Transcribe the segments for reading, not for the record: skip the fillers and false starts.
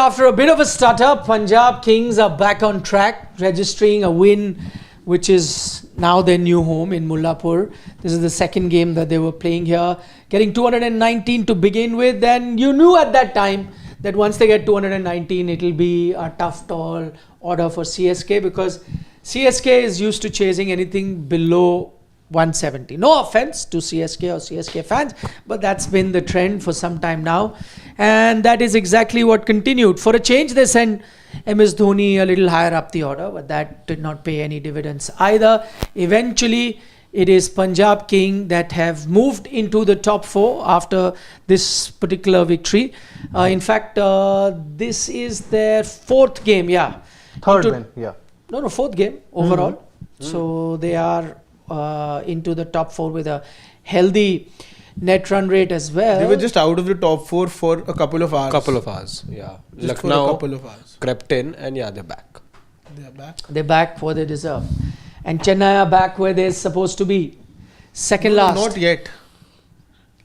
after a bit of a stutter, Punjab Kings are back on track, registering a win, which is now their new home in Mullanpur. This is the second game that they were playing here, getting 219 to begin with. And you knew at that time that once they get 219, it will be a tough, tall order for CSK, because CSK is used to chasing anything below 170. No offense to CSK or CSK fans, but that's been the trend for some time now. And that is exactly what continued. For a change, they sent MS Dhoni a little higher up the order, but that did not pay any dividends either. Eventually, it is Punjab King that have moved into the top 4 after this particular victory. In fact, this is their 4th game, yeah. Third win, yeah. No, 4th game overall. So they are into the top 4 with a healthy net run rate as well. They were just out of the top 4 for a couple of hours. Yeah. Just for a couple of hours. Crept in, and yeah, they're back. They're back where they deserve. And Chennai are back where they're supposed to be. Second last. Not yet.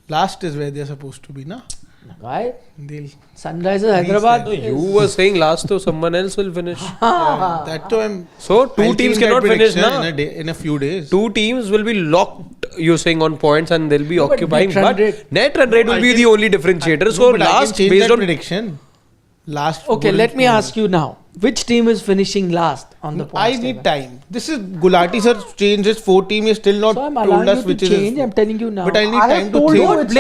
Last is where they're supposed to be, na? Why? They'll Sunrisers Hyderabad. No, you were saying last, so someone else will finish. that too I'm... So, two teams cannot finish, na? In a few days. 2 teams will be locked, you're saying, on points, and they'll be occupying. But net run rate will be the only differentiator. So, last, based on prediction. Okay, let me ask you now. Which team is finishing last on the points I need time. This is Gulati sir changed his 4 team. He still not told us which is. I'm telling you now. But I need time to think.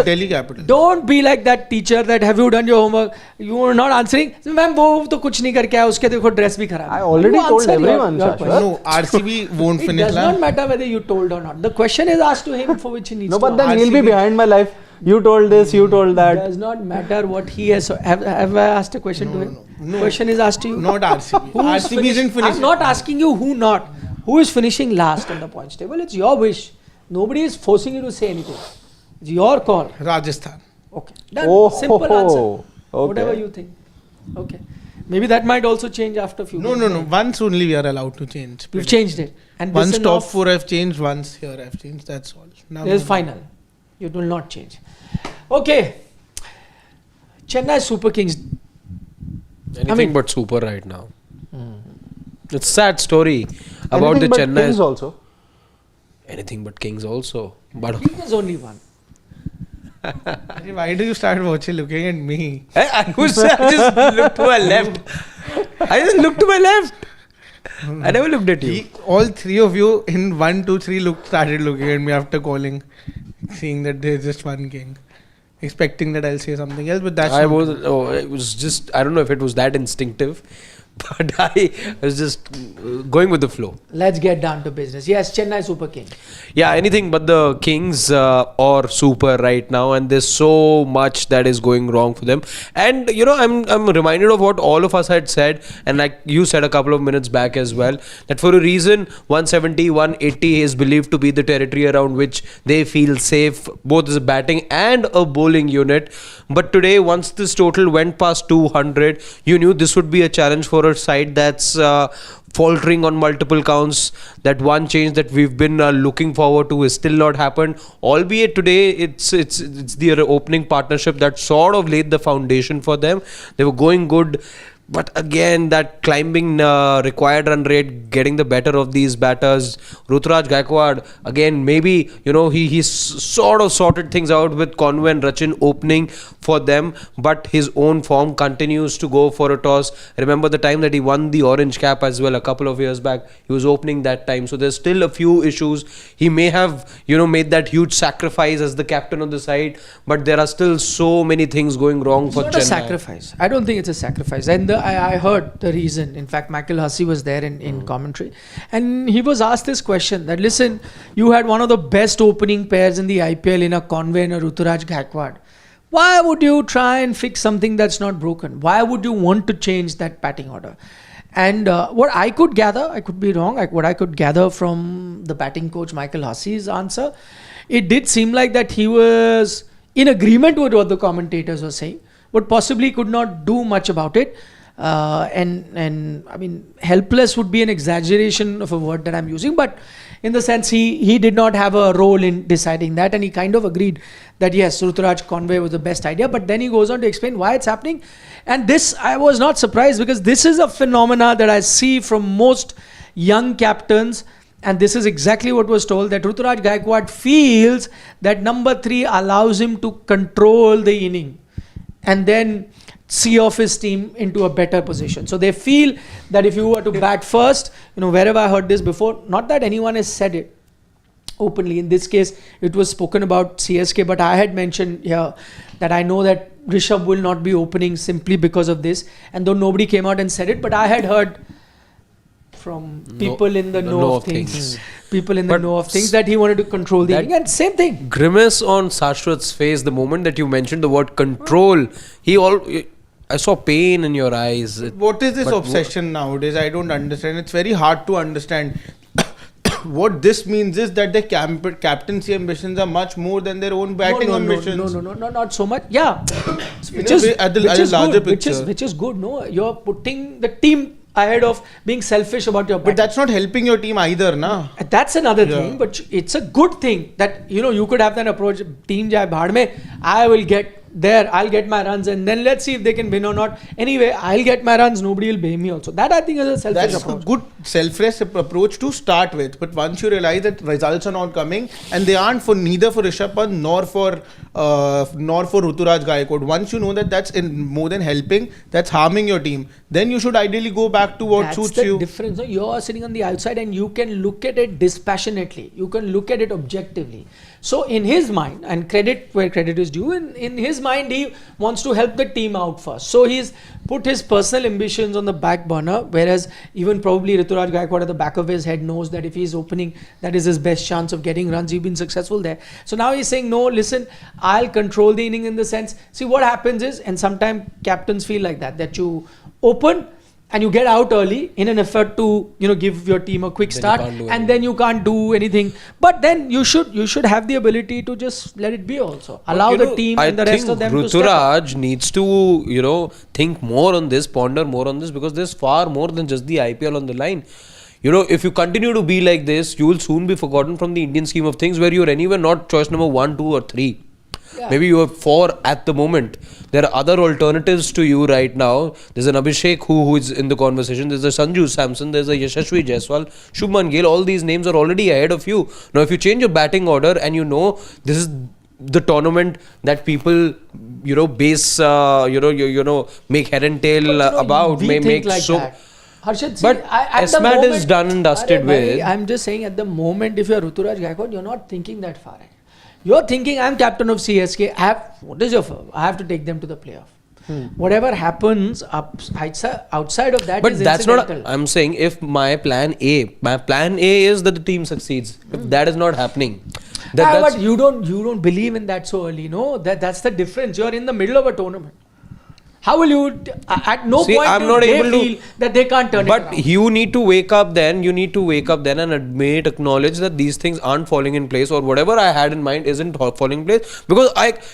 Delhi Capital. Don't be like that teacher that have you done your homework? You are not answering. Ma'am, वो तो कुछ नहीं करके आया. उसके देखो dress भी खराब. I already told everyone. No, RCB won't finish. It does not matter whether you told or not. The question is asked to him for which he needs to. No, but then he'll be behind my life. You told this, you told that. It does not matter what he has. Have I asked a question to him? No. Question is asked to you. Not RCB. RCB isn't finishing. I'm not asking you who not. Who is finishing last on the points table? It's your wish. Nobody is forcing you to say anything. It's your call. Rajasthan. Okay. Done. Simple answer. Okay. Whatever you think. Okay. Maybe that might also change after a few No. Once only we are allowed to change. You've changed it. And once top 4 I've changed, once here I've changed. That's all. Now there's final. It will not change. Okay. Chennai Super Kings. Anything but super right now. It's a sad story about the Chennai. Kings also. Anything but Kings also. But There's only one. Why do you start looking at me? I just looked to my left. I never looked at you. All 3 of you in 1, 2, 3 started looking at me after calling, seeing that there's just one king, expecting that I'll say something else. But that's it was just, I don't know if it was that instinctive, but I was just going with the flow. Let's get down to business. Yes, Chennai Super King. Yeah, anything but the Kings or Super right now, and there's so much that is going wrong for them. And you know, I'm reminded of what all of us had said, and like you said a couple of minutes back as well, that for a reason 170, 180 is believed to be the territory around which they feel safe, both as a batting and a bowling unit. But today, once this total went past 200, you knew this would be a challenge for a side that's faltering on multiple counts. That one change that we've been looking forward to is still not happened. Albeit today, it's the opening partnership that sort of laid the foundation for them. They were going good. But again, that climbing required run rate, getting the better of these batters. Ruturaj Gaikwad, again, maybe, you know, he's sort of sorted things out with Conway and Rachin opening for them. But his own form continues to go for a toss. Remember the time that he won the orange cap as well a couple of years back. He was opening that time. So there's still a few issues. He may have, you know, made that huge sacrifice as the captain of the side. But there are still so many things going wrong for Chennai. It's not a sacrifice. I don't think it's a sacrifice. And I heard the reason. In fact, Michael Hussey was there in commentary, and he was asked this question that, listen, you had one of the best opening pairs in the IPL in a Conway and a Ruturaj Gaikwad. Why would you try and fix something that's not broken? Why would you want to change that batting order? And what I could gather, I could be wrong, what I could gather from the batting coach Michael Hussey's answer, it did seem like that he was in agreement with what the commentators were saying, but possibly could not do much about it. And I mean, helpless would be an exaggeration of a word that I'm using, but in the sense he did not have a role in deciding that, and he kind of agreed that yes, Ruturaj Conway was the best idea. But then he goes on to explain why it's happening, and this I was not surprised, because this is a phenomena that I see from most young captains. And this is exactly what was told, that Ruturaj Gaikwad feels that number 3 allows him to control the inning and then see off his team into a better position. So they feel that if you were to bat first, wherever I heard this before, not that anyone has said it openly. In this case, it was spoken about CSK, but I had mentioned here that I know that Rishabh will not be opening simply because of this. And though nobody came out and said it, but I had heard from people in the know of things. People in the know of things, that he wanted to control the inning. And same thing. Grimace on Shashwat's face the moment that you mentioned the word control. I saw pain in your eyes. What is this obsession nowadays? I don't understand. It's very hard to understand. What this means is that their captaincy ambitions are much more than their own batting ambitions. No, not so much. Yeah, which is good. No, you're putting the team ahead of being selfish about your batting. But that's not helping your team either, na? That's another thing, but it's a good thing that, you could have that approach, team jai bhad mein, I will get there, I'll get my runs, and then let's see if they can win or not. Anyway, I'll get my runs, nobody will blame me also. That I think is a selfish approach. That's a good selfless approach to start with, but once you realize that results are not coming, and they aren't neither for Rishabh Pant nor for Ruturaj Gaikwad. Once you know that that's more than helping, that's harming your team, then you should ideally go back to what suits you. That's the difference. You're sitting on the outside and you can look at it dispassionately. You can look at it objectively. So in his mind, and credit where credit is due, in his mind he wants to help the team out first. So he's put his personal ambitions on the back burner, whereas even probably Ruturaj Gaikwad at the back of his head knows that if he's opening, that is his best chance of getting runs. He's been successful there. So now he's saying, no, listen, I'll control the inning in the sense. See, what happens is, and sometimes captains feel like that you open and you get out early in an effort to give your team a quick start, and then you can't do anything. But then you should have the ability to just let it be also. Allow the team and the rest of them to step up. Ruturaj needs to think more on this, ponder more on this, because there's far more than just the IPL on the line. If you continue to be like this, you will soon be forgotten from the Indian scheme of things, where you're anywhere not choice number 1, 2 or 3. Yeah. Maybe you have 4 at the moment. There are other alternatives to you right now. There's an Abhishek who is in the conversation. There's a Sanju Samson. There's a Yashasvi Jaiswal, Shubman Gill. All these names are already ahead of you. Now, if you change your batting order and this is the tournament that people base make head and tail about, may make like so. That. Harshad, but Esmat is done and dusted with. I'm just saying, at the moment, if you're Ruturaj Gaikwad, you're not thinking that far ahead. You're thinking, I'm captain of CSK. I have to take them to the playoff. Whatever happens outside of that, but is that's incidental. not. I'm saying, if my plan A is that the team succeeds. If that is not happening, but you don't believe in that so early. No, that's the difference. You're in the middle of a tournament. How will you? At no point I'm not able feel that they can't turn it around. But you need to wake up then. You need to wake up then and acknowledge that these things aren't falling in place, or whatever I had in mind isn't falling in place. Because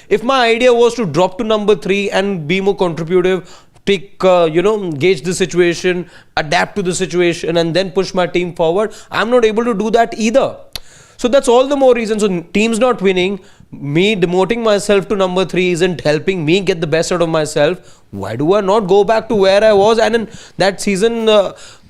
if my idea was to drop to number 3 and be more contributive, gauge the situation, adapt to the situation, and then push my team forward, I'm not able to do that either. So that's all the more reason. So team's not winning. Me demoting myself to number 3 isn't helping me get the best out of myself. Why do I not go back to where I was? And in that season,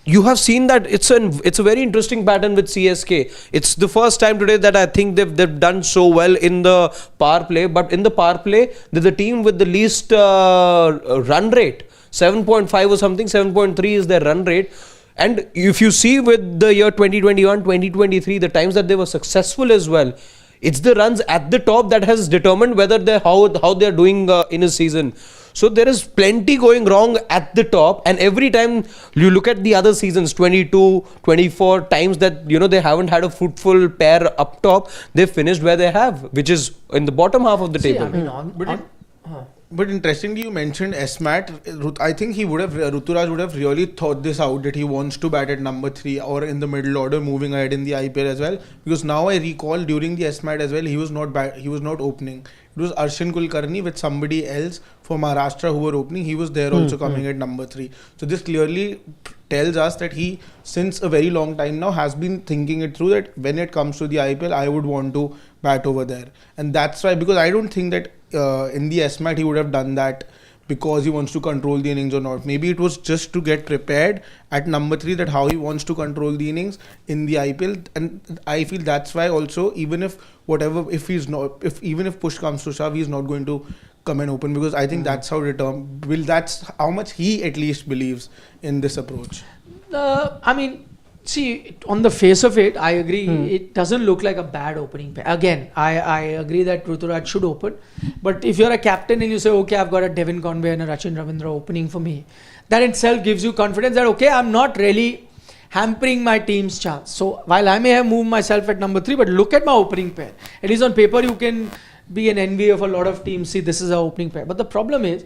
you have seen that it's a very interesting pattern with CSK. It's the first time today that I think they've done so well in the power play. But in the power play, they're the team with the least run rate. 7.5 or something. 7.3 is their run rate. And if you see with the year 2021, 2023, the times that they were successful as well, it's the runs at the top that has determined whether how they're doing in a season. So there is plenty going wrong at the top, and every time you look at the other seasons, 22, 24 times that they haven't had a fruitful pair up top, they've finished where they have, which is in the bottom half of the table. But interestingly, you mentioned Esmat. I think Ruturaj would have really thought this out, that he wants to bat at number 3 or in the middle order, moving ahead in the IPL as well. Because now I recall during the Esmat as well, he was not opening. It It was Arshin Kulkarni with somebody else for Maharashtra who were opening. He was there also coming at number 3. So this clearly tells us that he, since a very long time now, has been thinking it through that when it comes to the IPL, I would want to bat over there. And that's why, because I don't think that in the S-Mat he would have done that because he wants to control the innings or not. Maybe it was just to get prepared at number 3 that how he wants to control the innings in the IPL. And I feel that's why also, even if push comes to shove, he's not going to come and open, because I think that's how that's how much he at least believes in this approach. I mean, see, on the face of it, I agree. It doesn't look like a bad opening pair. Again, I agree that Ruturaj should open. But if you're a captain and you say, okay, I've got a Devon Conway and a Rachin Ravindra opening for me, that itself gives you confidence that, okay, I'm not really hampering my team's chance. So while I may have moved myself at number 3, but look at my opening pair. At least on paper, you can be an envy of a lot of teams. See, this is our opening pair. But the problem is,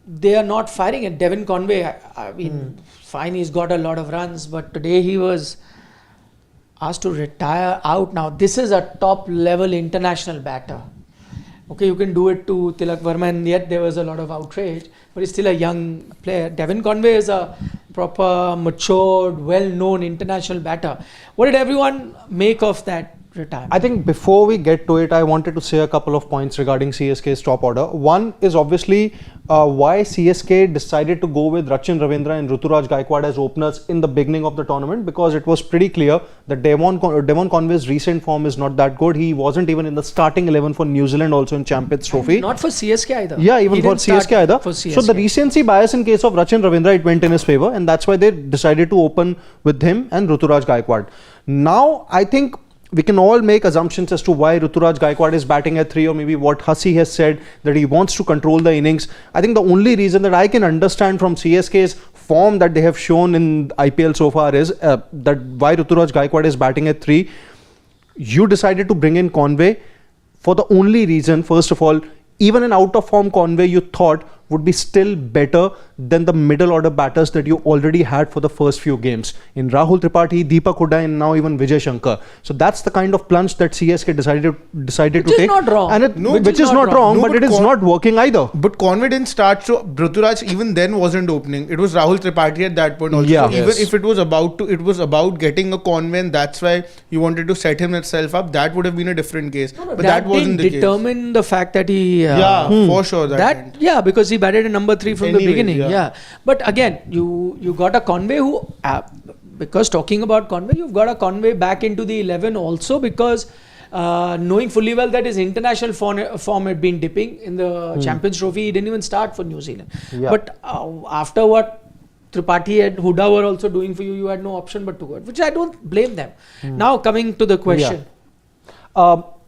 they are not firing it. Devon Conway, I mean, fine, he's got a lot of runs, but today he was asked to retire out. Now, this is a top level international batter. Okay, you can do it to Tilak Verma, and yet there was a lot of outrage, but he's still a young player. Devon Conway is a proper, matured, well-known international batter. What did everyone make of that retirement? I think before we get to it, I wanted to say a couple of points regarding CSK's top order. One is obviously why CSK decided to go with Rachin Ravindra and Ruturaj Gaikwad as openers in the beginning of the tournament, because it was pretty clear that Devon Conway's recent form is not that good. He wasn't even in the starting 11 for New Zealand also in Champions Trophy. Not for CSK either. Yeah, even for CSK either. So the recency bias in case of Rachin Ravindra, it went in his favour, and that's why they decided to open with him and Ruturaj Gaikwad. Now, I think we can all make assumptions as to why Ruturaj Gaikwad is batting at 3, or maybe what Hussey has said, that he wants to control the innings. I think the only reason that I can understand from CSK's form that they have shown in IPL so far is that why Ruturaj Gaikwad is batting at 3. You decided to bring in Conway for the only reason, first of all, even an out of form Conway you thought would be still better than the middle order batters that you already had for the first few games in Rahul Tripathi, Deepak Hooda, and now even Vijay Shankar. So that's the kind of plunge that CSK decided to take. Which is not wrong. And which is not wrong, but it is not working either. But Conway didn't start, so Ruturaj even then wasn't opening. It was Rahul Tripathi at that point also. Yeah. So even if it was about getting a Conway, and that's why you wanted to set himself up, that would have been a different case. But that wasn't the case. Determine the fact that he... for sure. Because he batted at number 3 from the beginning. But again, you got a Conway who, because talking about Conway, you've got a Conway back into the 11 also, because knowing fully well that his international form had been dipping in the Champions Trophy, he didn't even start for New Zealand. But after what Tripathi and Hooda were also doing for you, you had no option but to go, which I don't blame them. Now coming to the question.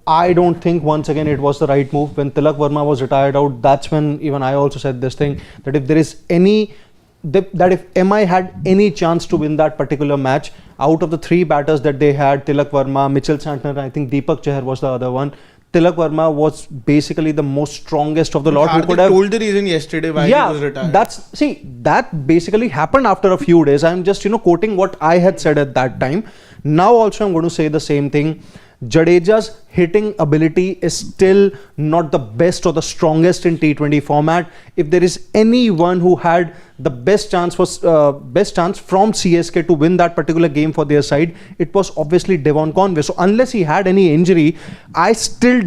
I don't think, once again, it was the right move. When Tilak Verma was retired out, that's when even I also said this thing, that if there is if MI had any chance to win that particular match, out of the 3 batters that they had, Tilak Verma, Mitchell Santner, I think Deepak Chahar was the other one, Tilak Verma was basically the most strongest of the lot. Who could have told the reason yesterday why he was retired. That basically happened after a few days. I'm just quoting what I had said at that time. Now also I'm going to say the same thing. Jadeja's hitting ability is still not the best or the strongest in T20 format. If there is anyone who had the best chance from CSK to win that particular game for their side, it was obviously Devon Conway. So unless he had any injury, I still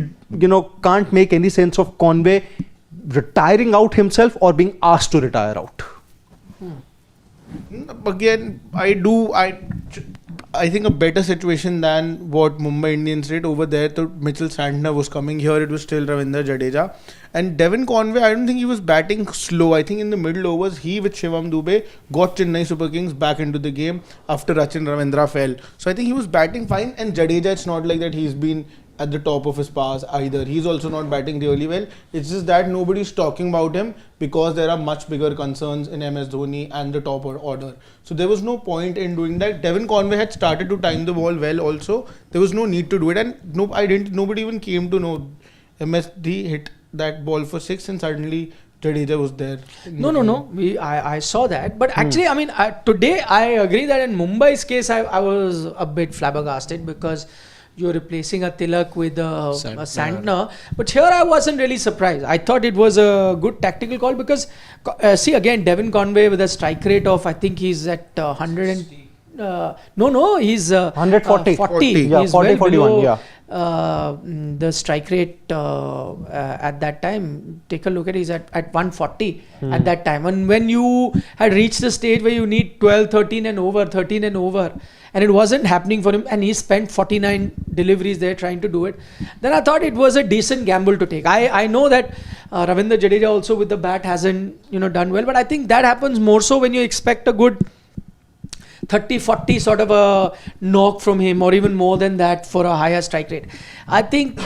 can't make any sense of Conway retiring out himself or being asked to retire out. Again, I think a better situation than what Mumbai Indians did over there. So Mitchell Santner was coming here. It was still Ravindra Jadeja. And Devon Conway, I don't think he was batting slow. I think in the middle overs, he with Shivam Dube got Chennai Super Kings back into the game after Rachin Ravindra fell. So I think he was batting fine. And Jadeja, it's not like that he's been at the top of his powers either. He's also not batting really well. It's just that nobody's talking about him because there are much bigger concerns in MS Dhoni and the top order. So there was no point in doing that. Devon Conway had started to time the ball well also. There was no need to do it, and nobody even came to know. MSD hit that ball for 6 and suddenly Jadeja was there. No. I saw that. But actually, I mean, today I agree that in Mumbai's case, I was a bit flabbergasted, because you're replacing a Tilak with a Santner. But here I wasn't really surprised. I thought it was a good tactical call because, see again, Devon Conway with a strike rate of, I think he's at 100 and... he's 140. 40. Yeah, He's 40, well 41, below, yeah. the strike rate at that time. Take a look at it, he's at 140 at that time. And when you had reached the stage where you need 12, 13 and over, and it wasn't happening for him, and he spent 49 deliveries there trying to do it, then I thought it was a decent gamble to take. I know that Ravindra Jadeja also with the bat hasn't done well, but I think that happens more so when you expect a good 30-40 sort of a knock from him, or even more than that for a higher strike rate. I think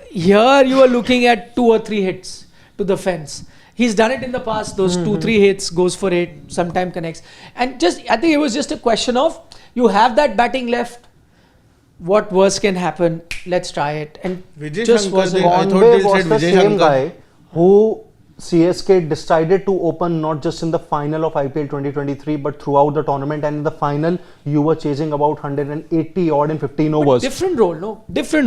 here you are looking at 2 or 3 hits to the fence. He's done it in the past. Those 2-3 hits, goes for it, sometime connects. And I think it was just a question of, you have that batting left, what worse can happen? Let's try it. And Vijay just Shankar, wasn't. Conway was the same guy who CSK decided to open not just in the final of IPL 2023 but throughout the tournament, and in the final you were chasing about 180 odd in 15 overs. Different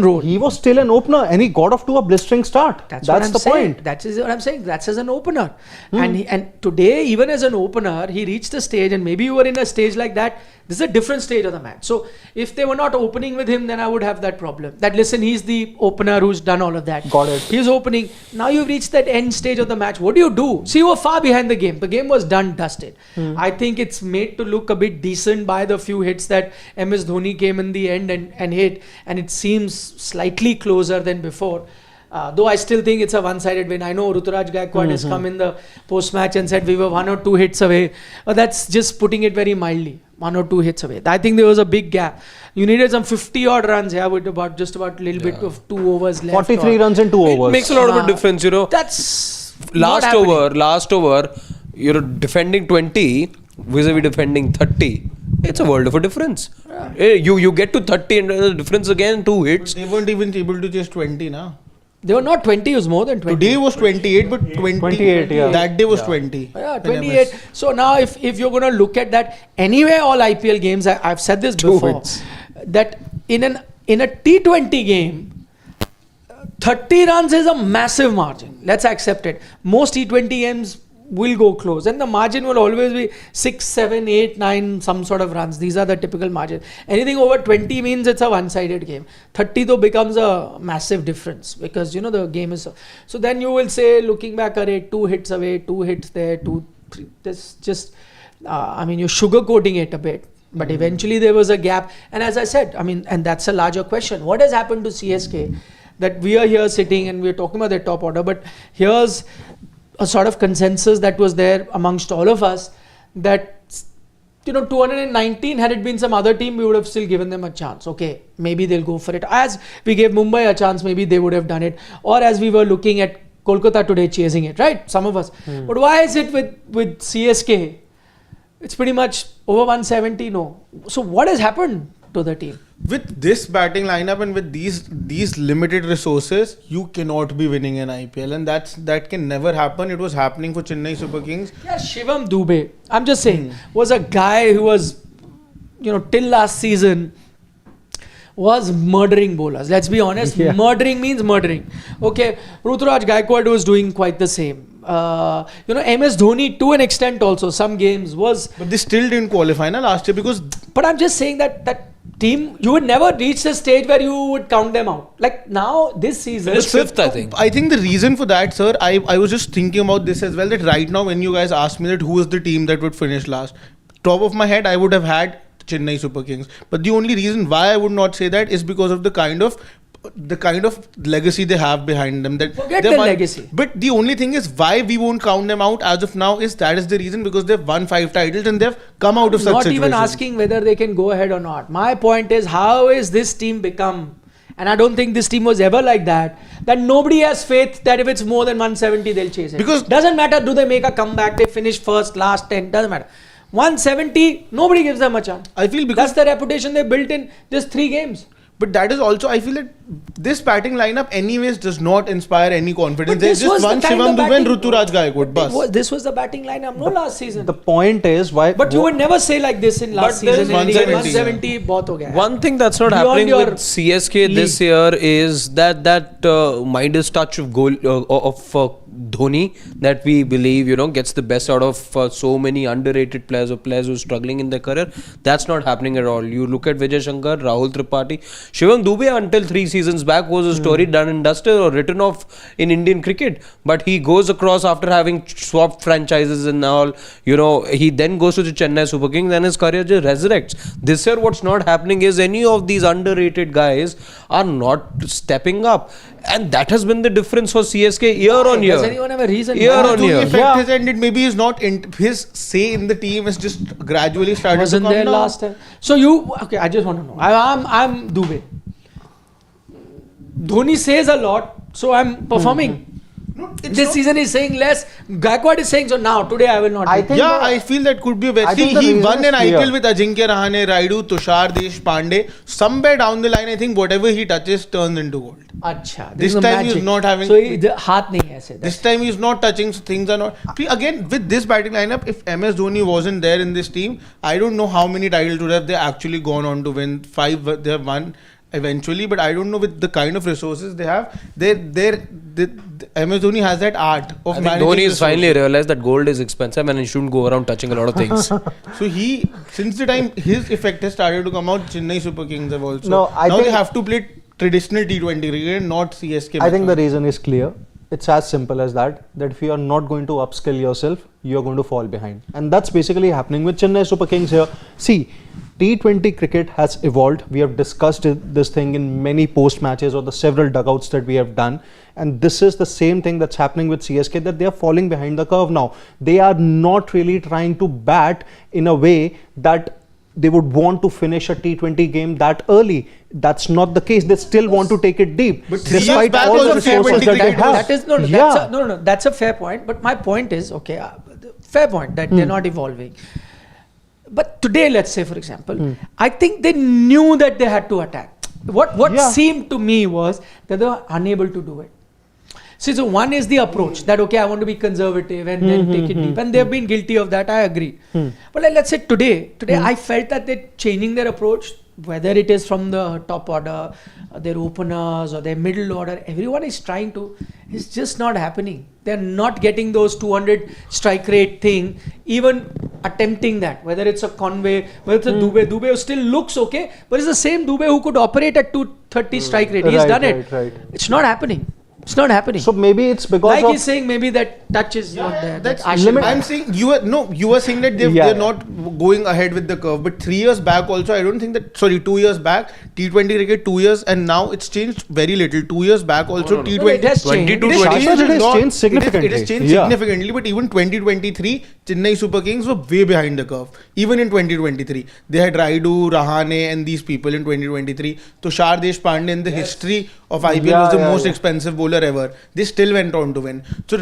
role. He was still an opener and he got off to a blistering start. That's the point. That is what I'm saying. That's as an opener. And today, even as an opener, he reached a stage, and maybe you were in a stage like that. This is a different stage of the match. So if they were not opening with him, then I would have that problem. That listen, he's the opener who's done all of that. Got it. He's opening. Now you've reached that end stage of the match. What do you do? See, you were far behind the game. The game was done, dusted. I think it's made to look a bit decent by the few hits that MS Dhoni came in the end and hit. And it seems slightly closer than before. Though I still think it's a one-sided win. I know Ruturaj Gaikwad has come in the post-match and said we were 1 or 2 hits away. But that's just putting it very mildly. 1 or 2 hits away. I think there was a big gap. You needed some 50 odd runs here with about a little bit of 2 overs left. 43 runs in 2 overs. It makes a lot of a difference, That's Last over, you're defending 20 vis-a-vis defending 30. It's a world of a difference. You get to 30 and the difference again, 2 hits. But they weren't even able to chase 20 now. They were not 20, it was more than 20. Today was 28, but 28, yeah. That day was 20. Yeah, 28. So now if you're going to look at that, anyway, all IPL games, I've said this before, that in a T20 game, 30 runs is a massive margin. Let's accept it. Most T20 games will go close, and the margin will always be 6, 7, 8, 9, some sort of runs. These are the typical margin. Anything over 20 means it's a one-sided game. 30 though becomes a massive difference because the game is so then you will say, looking back at it, 2 hits away, 2 hits there, 2, 3. This just you're sugarcoating it a bit. But eventually there was a gap, and as I said, and that's a larger question. What has happened to CSK that we are here sitting and we're talking about their top order, but here's a sort of consensus that was there amongst all of us that 219, had it been some other team, we would have still given them a chance. Okay, maybe they'll go for it. As we gave Mumbai a chance, maybe they would have done it. Or as we were looking at Kolkata today chasing it, right? Some of us. But why is it with CSK? It's pretty much over 170, no. So what has happened to the team? With this batting lineup and with these limited resources, you cannot be winning an IPL, and that can never happen. It was happening for Chennai Super Kings. Yeah, Shivam Dubey, I'm just saying, was a guy who was, till last season, was murdering bowlers. Let's be honest. Yeah. Murdering means murdering. Okay, Ruturaj Gaikwad was doing quite the same. MS Dhoni to an extent also, some games was... But they still didn't qualify last year because... But I'm just saying that team, you would never reach the stage where you would count them out. Like now, this season... It's 5th, I think. I think the reason for that, sir, I was just thinking about this as well, that right now when you guys asked me that who is the team that would finish last, top of my head, I would have had Chennai Super Kings. But the only reason why I would not say that is because of the kind of legacy they have behind them. Forget the legacy. But the only thing is why we won't count them out as of now is that is the reason, because they've won 5 titles and they've come out of such situations. Not even asking whether they can go ahead or not. My point is, how is this team become, and I don't think this team was ever like that nobody has faith that if it's more than 170 they'll chase it. Because doesn't matter, do they make a comeback, they finish first, last 10, doesn't matter. 170, nobody gives them a chance. I feel because that's the reputation they built in just 3 games. But that is also, I feel that this batting lineup anyways does not inspire any confidence. But There's this was just the one kind of Shivam Dube and batting- Ruturaj Gaikwad. Bas. This was the batting lineup, no last season. The point is why. But you would never say like this in last But there's season. 170. 170 बहुत हो गया है. One thing that's not Beyond happening your with CSK this year is that Midas touch of goal of Dhoni that we believe gets the best out of so many underrated players or players who are struggling in their career. That's not happening at all. You look at Vijay Shankar, Rahul Tripathi, Shivam Dube until 3 seasons back was a story done and dusted or written off in Indian cricket. But he goes across after having swapped franchises and all. He then goes to the Chennai Super Kings and his career just resurrects. This year, what's not happening is any of these underrated guys are not stepping up. And that has been the difference for CSK year on year. Does anyone have a reason? Year why? on The year. effect has ended. Maybe he's not. His say in the team is just gradually started Wasn't to come there down. last time? So okay, I just want to know. I'm Dube. Dhoni says a lot, so I'm performing. No, it's This not- season he's saying less. Gaikwad is saying so now. Today I will not. I do. think Yeah, the- I feel that could be a I best. think the He reason won is an clear. IPL with Ajinkya Rahane, Raidu, Tushar Deshpande. Somewhere down the line, I think whatever he touches turns into gold. Acha, This is a time he's magic. not having- So the हाथ नहीं है ऐसे. This time he's not touching, so things are not. Again, with this batting lineup, if MS Dhoni wasn't there in this team, I don't know how many titles would have they actually gone on to win. 5 they have won eventually, but I don't know with the kind of resources they have. MS Dhoni has that art of I think managing Dhoni has resources. finally realized that gold is expensive and he shouldn't go around touching a lot of things. So since the time his effect has started to come out, Chennai Super Kings have also. No, I now think- they have to play traditional T20 cricket, not CSK. I think the method. reason is clear. It's as simple as that. That if you are not going to upskill yourself, you are going to fall behind, and that's basically happening with Chennai Super Kings here. See, T20 cricket has evolved. We have discussed this thing in many post matches or the several dugouts that we have done, and this is the same thing that's happening with CSK, that they are falling behind the curve now. They are not really trying to bat in a way that they would want to finish a T20 game that early. That's not the case. They still want to take it deep, But 3 years despite back all the also resources T20 that they cricket have. That is no, Yeah. no. That's a fair point. But my point is, okay, fair point that they're not evolving. But today, let's say, for example, I think they knew that they had to attack. What Yeah. seemed to me was that they were unable to do it. See, so one is the approach that, okay, I want to be conservative and then take it deep. And they've been guilty of that, I agree. But let's say today I felt that they're changing their approach, whether it is from the top order, their openers or their middle order, everyone is trying to. It's just not happening. They're not getting those 200 strike rate thing, even attempting that, whether it's a Conway, whether it's a Dube. Dube still looks okay, but it's the same Dube who could operate at 230 strike rate. He's Right, done it. right. It's not happening. It's not happening. So maybe it's because Like of he's saying, maybe that touch is not there. That's that Ashwin- I'm saying you were saying that Yeah, they're yeah. not going ahead with the curve. But 3 years back also, I don't think that. Sorry, 2 years back, T20 cricket 2 years, and now it's changed very little. 2 years back also, No, no, no. T20. No, it has changed. 22, It has 20. changed It has a lot. changed significantly. It has changed Yeah. significantly, but even 2023, Chennai Super Kings were way behind the curve. Even in 2023, they had Raidu, Rahane, and these people in 2023. Tushar Deshpande in the history of IPL Yeah, was the yeah, most yeah. expensive bowler ever. They still went on to win. So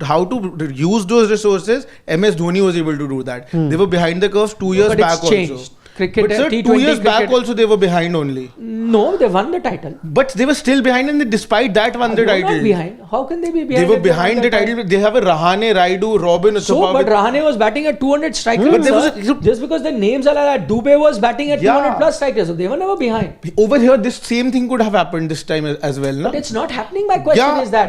how to use those resources, MS Dhoni was able to do that. They were behind the curve 2 years But back it's changed. also. Cricket, But sir, T20 2 years back cricket- also they were behind only. No, they won the title. But they were still behind, and despite that won the They were not title. behind. How can they be They behind? were if won behind the title. They have a Rahane, Raidu, Robin, So, Uthappa but with- Rahane was batting at 200 strike rate. But there was sir. Just because the names are like that, Dube was batting at Yeah. 200 plus strike rate, so they were never behind. over here, this same thing could have happened this time as well. Na? But it's not happening. My question Yeah, is that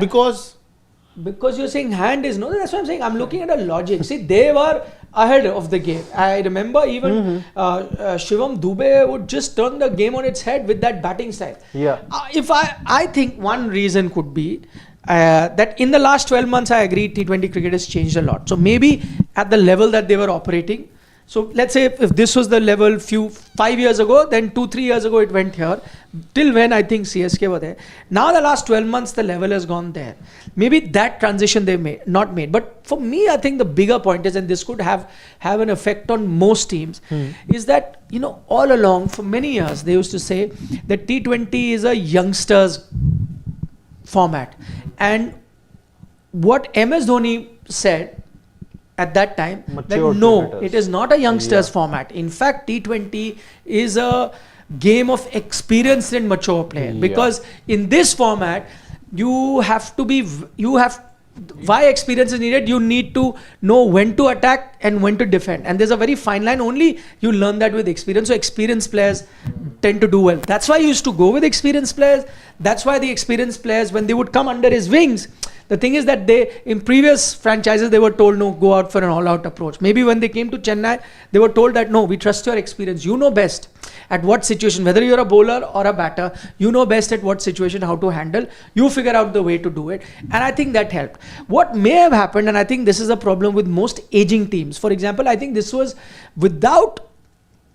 because you're saying hand is no, that's what I'm saying. I'm looking at a logic. See, they were ahead of the game. I remember even Shivam Dube would just turn the game on its head with that batting style. Yeah. If I think one reason could be that in the last 12 months, I agree, T20 cricket has changed a lot. So maybe at the level that they were operating. So let's say if this was the level 5 years ago, then 2-3 years ago it went here. Till when I think CSK were there. Now the last 12 months the level has gone there. Maybe that transition they not made. But for me, I think the bigger point is, and this could have an effect on most teams, is that all along for many years they used to say that T20 is a youngsters format, and what MS Dhoni said at that time, that Mature no, cricketers. it is not a youngsters format. In fact, T20 is a game of experienced and mature player. Because in this format, why experience is needed? You need to know when to attack and when to defend, and there's a very fine line. Only you learn that with experience. So experienced players tend to do well. That's why I used to go with experienced players. That's why the experienced players, when they would come under his wings, the thing is that they, in previous franchises, they were told, no, go out for an all-out approach. Maybe when they came to Chennai, they were told that, no, we trust your experience. You know best at what situation, whether you're a bowler or a batter, you know best at what situation, how to handle. You figure out the way to do it. And I think that helped. What may have happened, and I think this is a problem with most aging teams. For example, I think this was without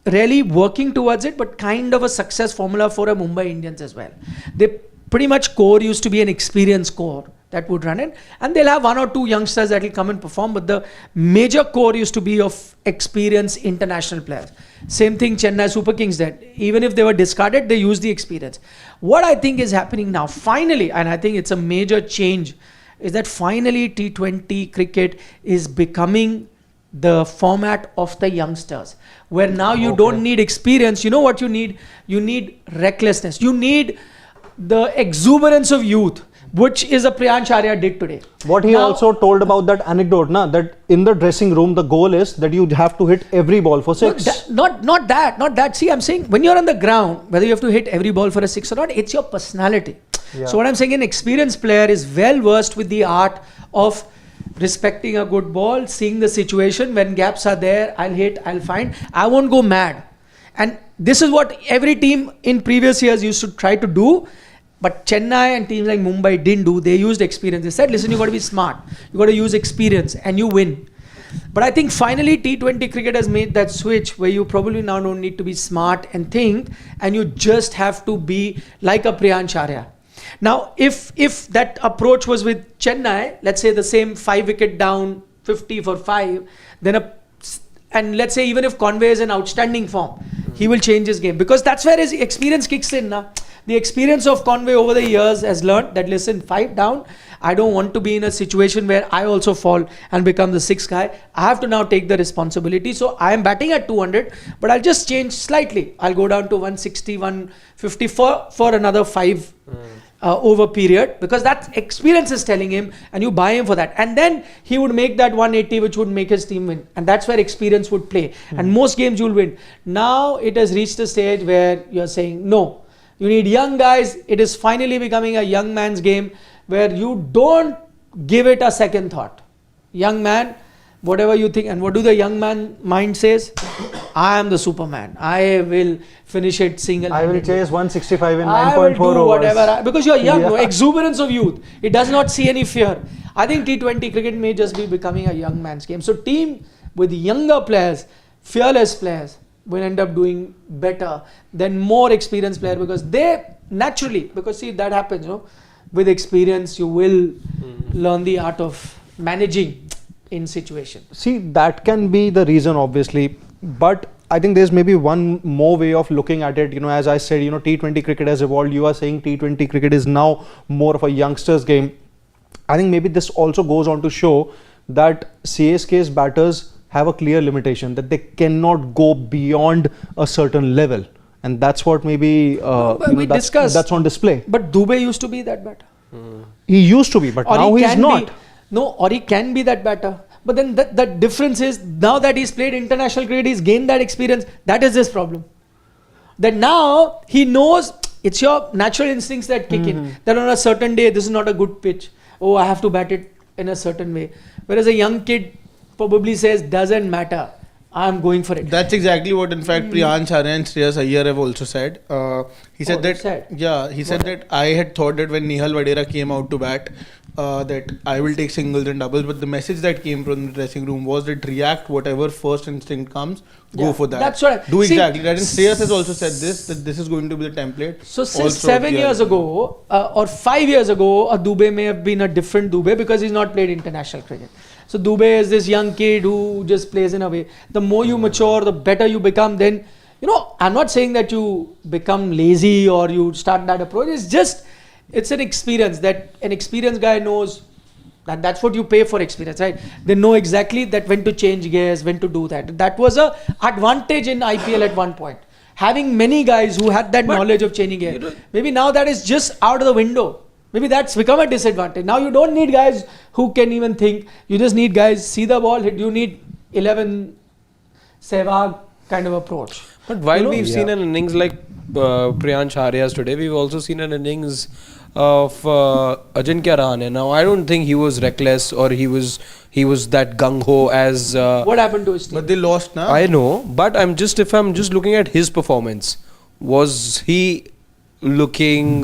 really working towards it, but kind of a success formula for a Mumbai Indians as well. They pretty much core used to be an experienced core that would run it, and they'll have 1 or 2 youngsters that will come and perform, but the major core used to be of experienced international players. Same thing Chennai Super Kings did. Even if they were discarded, they used the experience. What I think is happening now, finally, and I think it's a major change, is that finally T20 cricket is becoming the format of the youngsters, where now you don't need experience. You know what you need? You need recklessness. You need the exuberance of youth, which is a Priyansh Arya did today. What he also told about that anecdote, that in the dressing room, the goal is that you have to hit every ball for 6. Not that. See, I'm saying when you're on the ground, whether you have to hit every ball for a 6 or not, it's your personality. Yeah. So what I'm saying, an experienced player is well versed with the art of respecting a good ball, seeing the situation. When gaps are there, I'll hit, I'll find. I won't go mad. And this is what every team in previous years used to try to do. But Chennai and teams like Mumbai didn't do. They used experience. They said, listen, you got to be smart. You got to use experience and you win. But I think finally T20 cricket has made that switch where you probably now don't need to be smart and think, and you just have to be like a Priyansh Arya. Now, if that approach was with Chennai, let's say the same 5 wicket down, 50 for 5, then and let's say even if Conway is in outstanding form, he will change his game, because that's where his experience kicks in. The experience of Conway over the years has learned that, listen, 5 down, I don't want to be in a situation where I also fall and become the 6th guy. I have to now take the responsibility. So I am batting at 200, but I'll just change slightly. I'll go down to 160, 150 for another 5 over period, because that experience is telling him, and you buy him for that. And then he would make that 180, which would make his team win. And that's where experience would play. And most games you'll win. Now it has reached a stage where you're saying, no, you need young guys. It is finally becoming a young man's game where you don't give it a second thought. Young man, whatever you think, and what do the young man mind says? I am the Superman. I will finish it single. I will chase 165 in 9.4 I will do overs. whatever. Because you're young, no? Exuberance of youth. It does not see any fear. I think T20 cricket may just be becoming a young man's game. So team with younger players, fearless players, will end up doing better than more experienced players, because they naturally, because see, that happens, with experience you will learn the art of managing in situation. See, that can be the reason, obviously, but I think there's maybe one more way of looking at it. As I said, T20 cricket has evolved. You are saying T20 cricket is now more of a youngster's game. I think maybe this also goes on to show that CSK's batters have a clear limitation, that they cannot go beyond a certain level, and that's what maybe that's on display. But Dubey used to be that batter. He used to be, but now he's not. Or he can be that batter. But then the difference is, now that he's played international cricket, he's gained that experience. That is his problem. That now he knows it's your natural instincts that kick in. That on a certain day, this is not a good pitch. Oh, I have to bat it in a certain way. Whereas a young kid probably says, doesn't matter, I'm going for it. That's exactly what, in fact, Priyansh Arya and Shreyas Iyer have also said. He said that I had thought that when Nehal Vadera came out to bat, that I will take singles and doubles, but the message that came from the dressing room was that react whatever first instinct comes, go for that. That's right. Exactly that. And Shreyas has also said this, that this is going to be the template. So since 7 years ago or 5 years ago, a Dubey may have been a different Dubey, because he's not played international cricket. So Dubey is this young kid who just plays in a way. The more you mature, the better you become. Then, I'm not saying that you become lazy or you start that approach. It's an experience that an experienced guy knows that that's what you pay for, experience, right? They know exactly that when to change gears, when to do that. That was a advantage in IPL at one point. having many guys who had that knowledge of changing gear. Maybe now that is just out of the window. Maybe that's become a disadvantage. Now you don't need guys who can even think. You just need guys see the ball hit. You need 11 Sehwag kind of approach. But while we've seen an innings like Priyansh ARYA'S today, we've also seen an innings of Ajinkya Rahane. Now I don't think he was reckless or he was that gung ho as. What happened to his team? But they lost now. I know, but if I'm just looking at his performance, was he looking?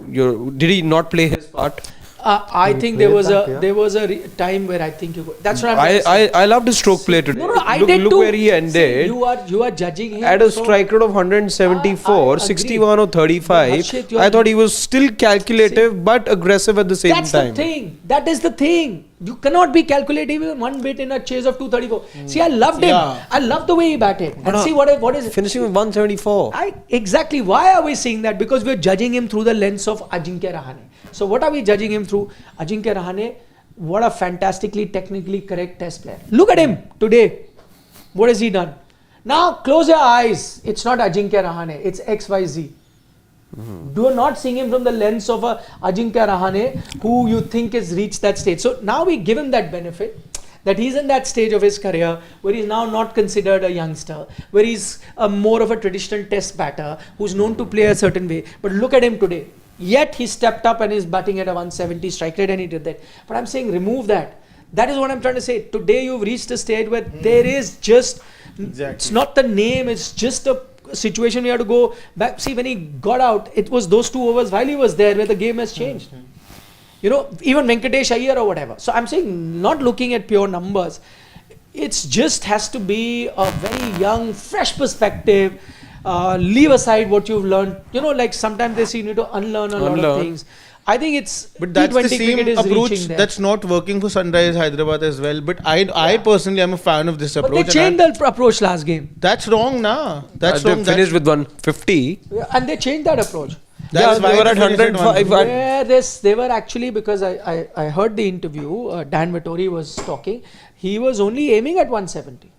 Did he not play his part? I think there was a time where I think that's what I'm saying. I loved his stroke play today. No, I look, did look too. where he ended. See, you are judging him At a strike rate of 174, I 61 or 35. Harshit, I thought he was still calculative but aggressive at the same That's time. the thing. That is the thing. You cannot be calculative even one bit in a chase of 234. See, I loved him. Yeah. I loved the way he batted. And see what is it? Finishing with 174. Exactly. Why are we saying that? Because we're judging him through the lens of Ajinkya Rahane. So what are we judging him through? Ajinkya Rahane, what a fantastically technically correct test player. Look at him today. What has he done? Now close your eyes. It's not Ajinkya Rahane. It's XYZ. Do not seeing him from the lens of a Ajinkya Rahane who you think has reached that stage. So now we give him that benefit that he's in that stage of his career where he's now not considered a youngster, where he's more of a traditional test batter who's known to play a certain way. But look at him today. Yet he stepped up and is batting at a 170 strike rate and he did that. But I'm saying remove that. That is what I'm trying to say. Today you've reached a stage where there is just, it's not the name, it's just a situation you have to go back. See, when he got out, it was those 2 overs while he was there where the game has changed. You know, even Venkatesh Iyer or whatever. So I'm saying not looking at pure numbers. It's just has to be a very young, fresh perspective. Leave aside what you've learned. You know, like sometimes they say you need to unlearn a lot of things. I think it's but that's the same approach there. That's not working for Sunrise Hyderabad as well. But I personally am a fan of this approach. But they changed the approach last game. That's wrong, nah. That's They wrong. finished with 150. And they changed that approach. That's they were at 105. They were actually, because I heard the interview, Dan Vittori was talking, he was only aiming at 170.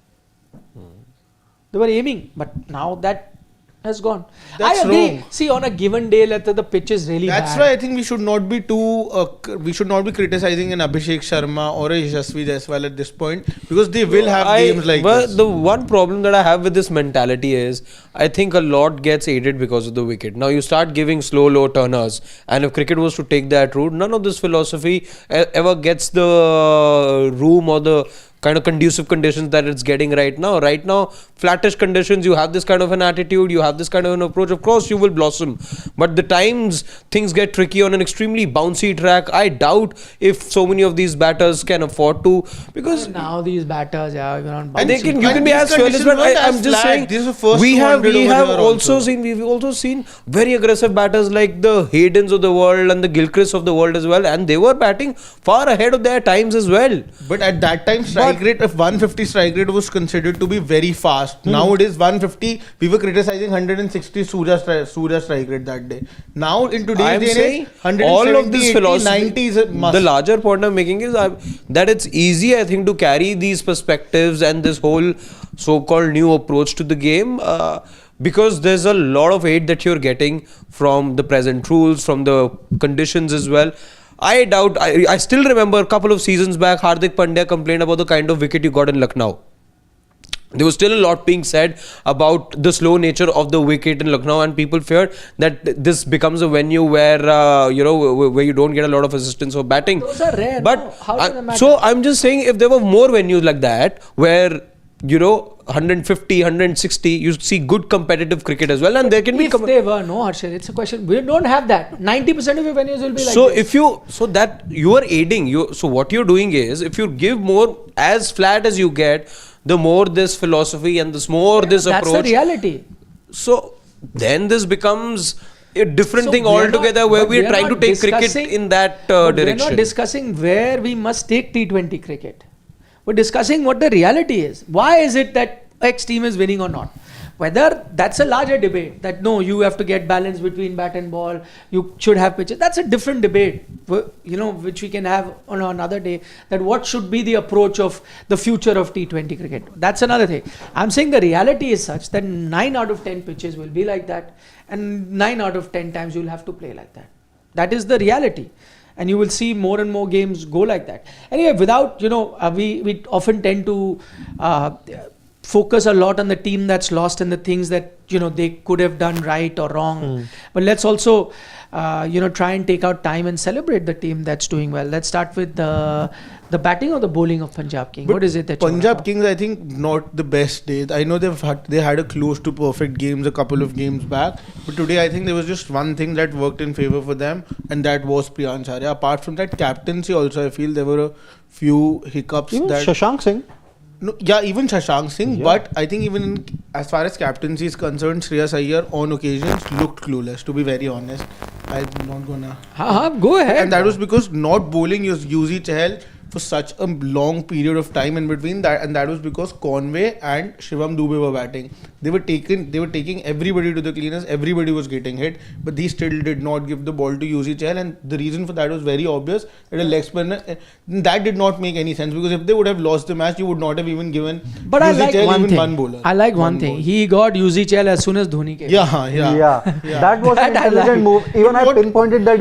They were aiming, but now that has gone. That's I agree. wrong. See, on a given day, let's say the pitch is really That's bad. why I think we should not be we should not be criticizing an Abhishek Sharma or a Yashasvi Jaiswal at this point because they will have games like this. The one problem that I have with this mentality is I think a lot gets aided because of the wicket. Now you start giving slow, low turners, and if cricket was to take that route, none of this philosophy ever gets the room or the kind of conducive conditions that it's getting right now. Right now, flattish conditions, you have this kind of an attitude, you have this kind of an approach, of course you will blossom. But the times things get tricky on an extremely bouncy track, I doubt if so many of these batters can afford to, because now these batters, even on and you bouncy can be as fearless, but I'm just saying we have also seen very aggressive batters like the Haydens of the world and the Gilchrist of the world as well, and they were batting far ahead of their times as well. But at that time, strike rate of 150 strike rate was considered to be very fast. Now it is 150. We were criticizing 160 Surya strike rate that day. Now in today's day and age, 170, all of this 80, philosophy, 90 is a must. The larger point I'm making is that it's easy, I think, to carry these perspectives and this whole so-called new approach to the game because there's a lot of aid that you're getting from the present rules, from the conditions as well. I doubt, I still remember a couple of seasons back, Hardik Pandya complained about the kind of wicket you got in Lucknow. There was still a lot being said about the slow nature of the wicket in Lucknow, and people feared that this becomes a venue where where you don't get a lot of assistance for batting. Those are rare. But no? How does it matter? so I'm just saying, if there were more venues like that where 150, 160, you see good competitive cricket as well, and there can be. If they were, no, Harshit, it's a question. We don't have that. 90% of your venues will be like so this. That you are aiding. So what you're doing is, if you give more, as flat as you get, the more this philosophy and this approach. That's the reality. So then this becomes a different thing we are altogether, not- where but we are are trying to not take cricket discussing- in that but direction. We're not discussing where we must take T20 cricket. We're discussing what the reality is. Why is it that X team is winning or not? Whether that's a larger debate, that no, you have to get balance between bat and ball, you should have pitches. That's a different debate, which we can have on another day. That what should be the approach of the future of T20 cricket. That's another thing. I'm saying the reality is such that 9 out of 10 pitches will be like that, and 9 out of 10 times you'll have to play like that. That is the reality. And you will see more and more games go like that. Anyway, without, we often tend to focus a lot on the team that's lost and the things that, they could have done right or wrong. But let's also, try and take out time and celebrate the team that's doing well. Let's start with the batting or the bowling of Punjab Kings. What is it that Punjab Kings, I think, not the best days. I know they had a close to perfect games a couple of games back, but today I think there was just one thing that worked in favour for them, and that was PRIYANSH. Apart from that, captaincy also, I feel there were a few hiccups. Even Shashank Singh. No, yeah, even Shashank Singh, but I think even as far as captaincy is concerned, Shreyas Iyer on occasions looked clueless, to be very honest. I'm not gonna... Go ahead. And that was because not bowling Yuzi Chahal for such a long period of time in between that, and that was because Conway and Shivam Dube were batting. They were taking everybody to the cleaners, everybody was getting hit, but they still did not give the ball to Yuzi Chahal, and the reason for that was very obvious, that a leg spinner, that did not make any sense, because if they would have lost the match, you would not have even given Yuzi Chahal even one bowler. I like one thing. He got Yuzi Chahal as soon as Dhoni came. Yeah. That was an intelligent move. Even I pinpointed that,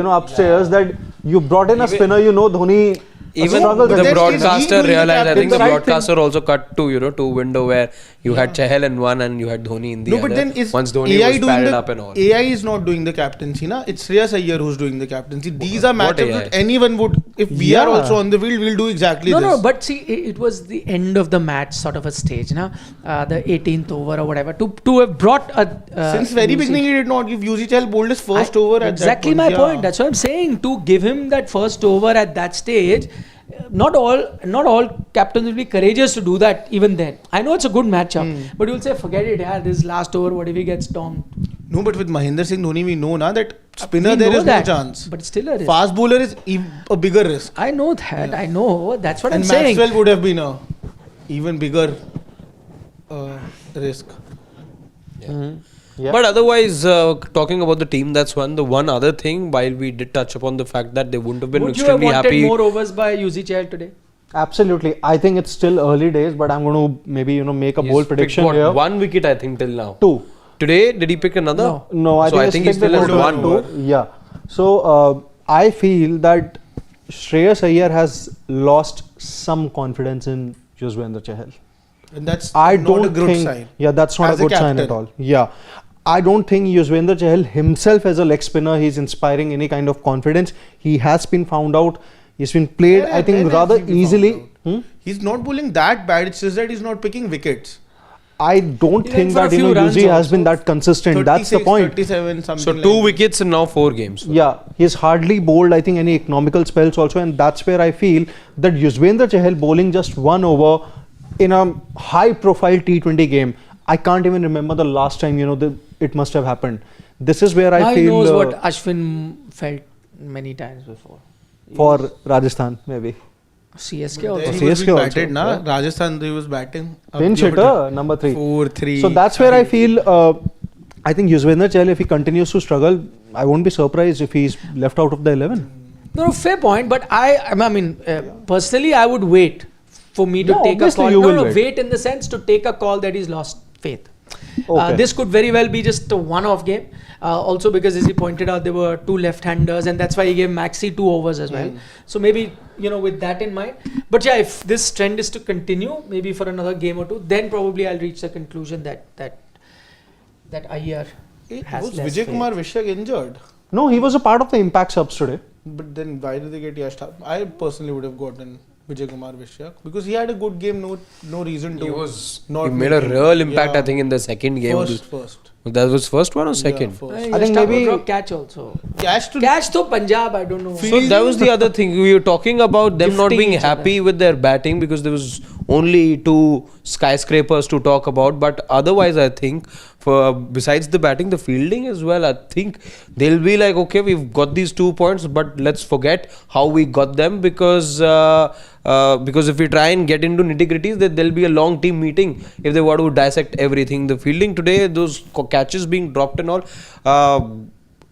upstairs, that you brought in a spinner, Dhoni... Even the broadcaster realized, I think the broadcaster also cut to window where you had Chahal in one and you had Dhoni in the other. But then is once Dhoni AI was padded up and all. AI is not doing the captaincy, na? It's Shreyas Iyer who's doing the captaincy. These are matches that anyone would, if we are also on the field, we'll do exactly this. No, but see, it was the end of the match sort of a stage, the 18th over or whatever. To have brought since very beginning, he did not give Yuzi Chahal bowled his first over at that point. Exactly my point. That's what I'm saying. To give him that first over at that stage, not all captains will be courageous to do that even then. I know it's a good matchup, but you'll say, forget it, this last over, what if he gets stormed? No, but with Mahendra Singh Dhoni, we know that spinner there is no chance. But still a risk. Fast bowler is a bigger risk. I know that. I know. That's what I'm saying. And Maxwell would have been a even bigger risk. Yeah. But otherwise, talking about the team that's won, the one other thing, while we did touch upon the fact that they wouldn't have been extremely happy. Would you have wanted more overs by Yuzi Chahal today? Absolutely. I think it's still early days, but I'm going to maybe, make a bold prediction here. 1 wicket, I think, till now. 2. Today, did he pick another? No, I think he still has 1. Yeah. So, I feel that Shreyas Iyer has lost some confidence in Yuzvendra Chahal. And that's not a good sign. Yeah, that's not a good sign at all. Yeah. I don't think Yuzvendra Chahal himself as a leg spinner, he's inspiring any kind of confidence. He has been found out. He's been played, I think, rather easily. He's not bowling that bad. It's just that he's not picking wickets. I don't think that Yuzi has been that consistent. That's the point. 37, something so 2 wickets in now 4 games. Yeah, he's hardly bowled, I think, any economical spells also, and that's where I feel that Yuzvendra Chahal bowling just 1 over in a high-profile T20 game. I can't even remember the last time it must have happened. This is where I feel. He knows what Ashwin felt many times before. For Rajasthan, maybe. CSK also. CSK batted, na? Rajasthan, he was batting. Pinch hitter, number 3. 4-3. So that's where I feel. I think Yuzvendra Chahal, if he continues to struggle, I won't be surprised if he's left out of the 11. No, fair point. But I mean, personally, I would wait for me to take a call. Wait in the sense to take a call that he's lost faith. Okay. This could very well be just a one-off game. Also because, as he pointed out, there were 2 left-handers, and that's why he gave Maxi 2 overs as well. So maybe, with that in mind. But yeah, if this trend is to continue, maybe for another game or 2, then probably I'll reach the conclusion that Iyer has less Vijay Kumar Vishyak injured? No, he was a part of the impact subs today. But then why did they get Yash? I personally would have gotten Vijay Kumar Vishyak because he had a good game. No reason to. He made a real impact. I think in the second game. First. That was first one or second? I think maybe catch also. Catch to Punjab. I don't know. So that was the other thing we were talking about, them not being happy with their batting because there was only two skyscrapers to talk about. But otherwise, I think besides the batting, the fielding as well, I think they'll be like, okay, we've got these 2 points, but let's forget how we got them, because if we try and get into nitty-gritties, there'll be a long team meeting if they want to dissect everything. The fielding today, those catches being dropped and all.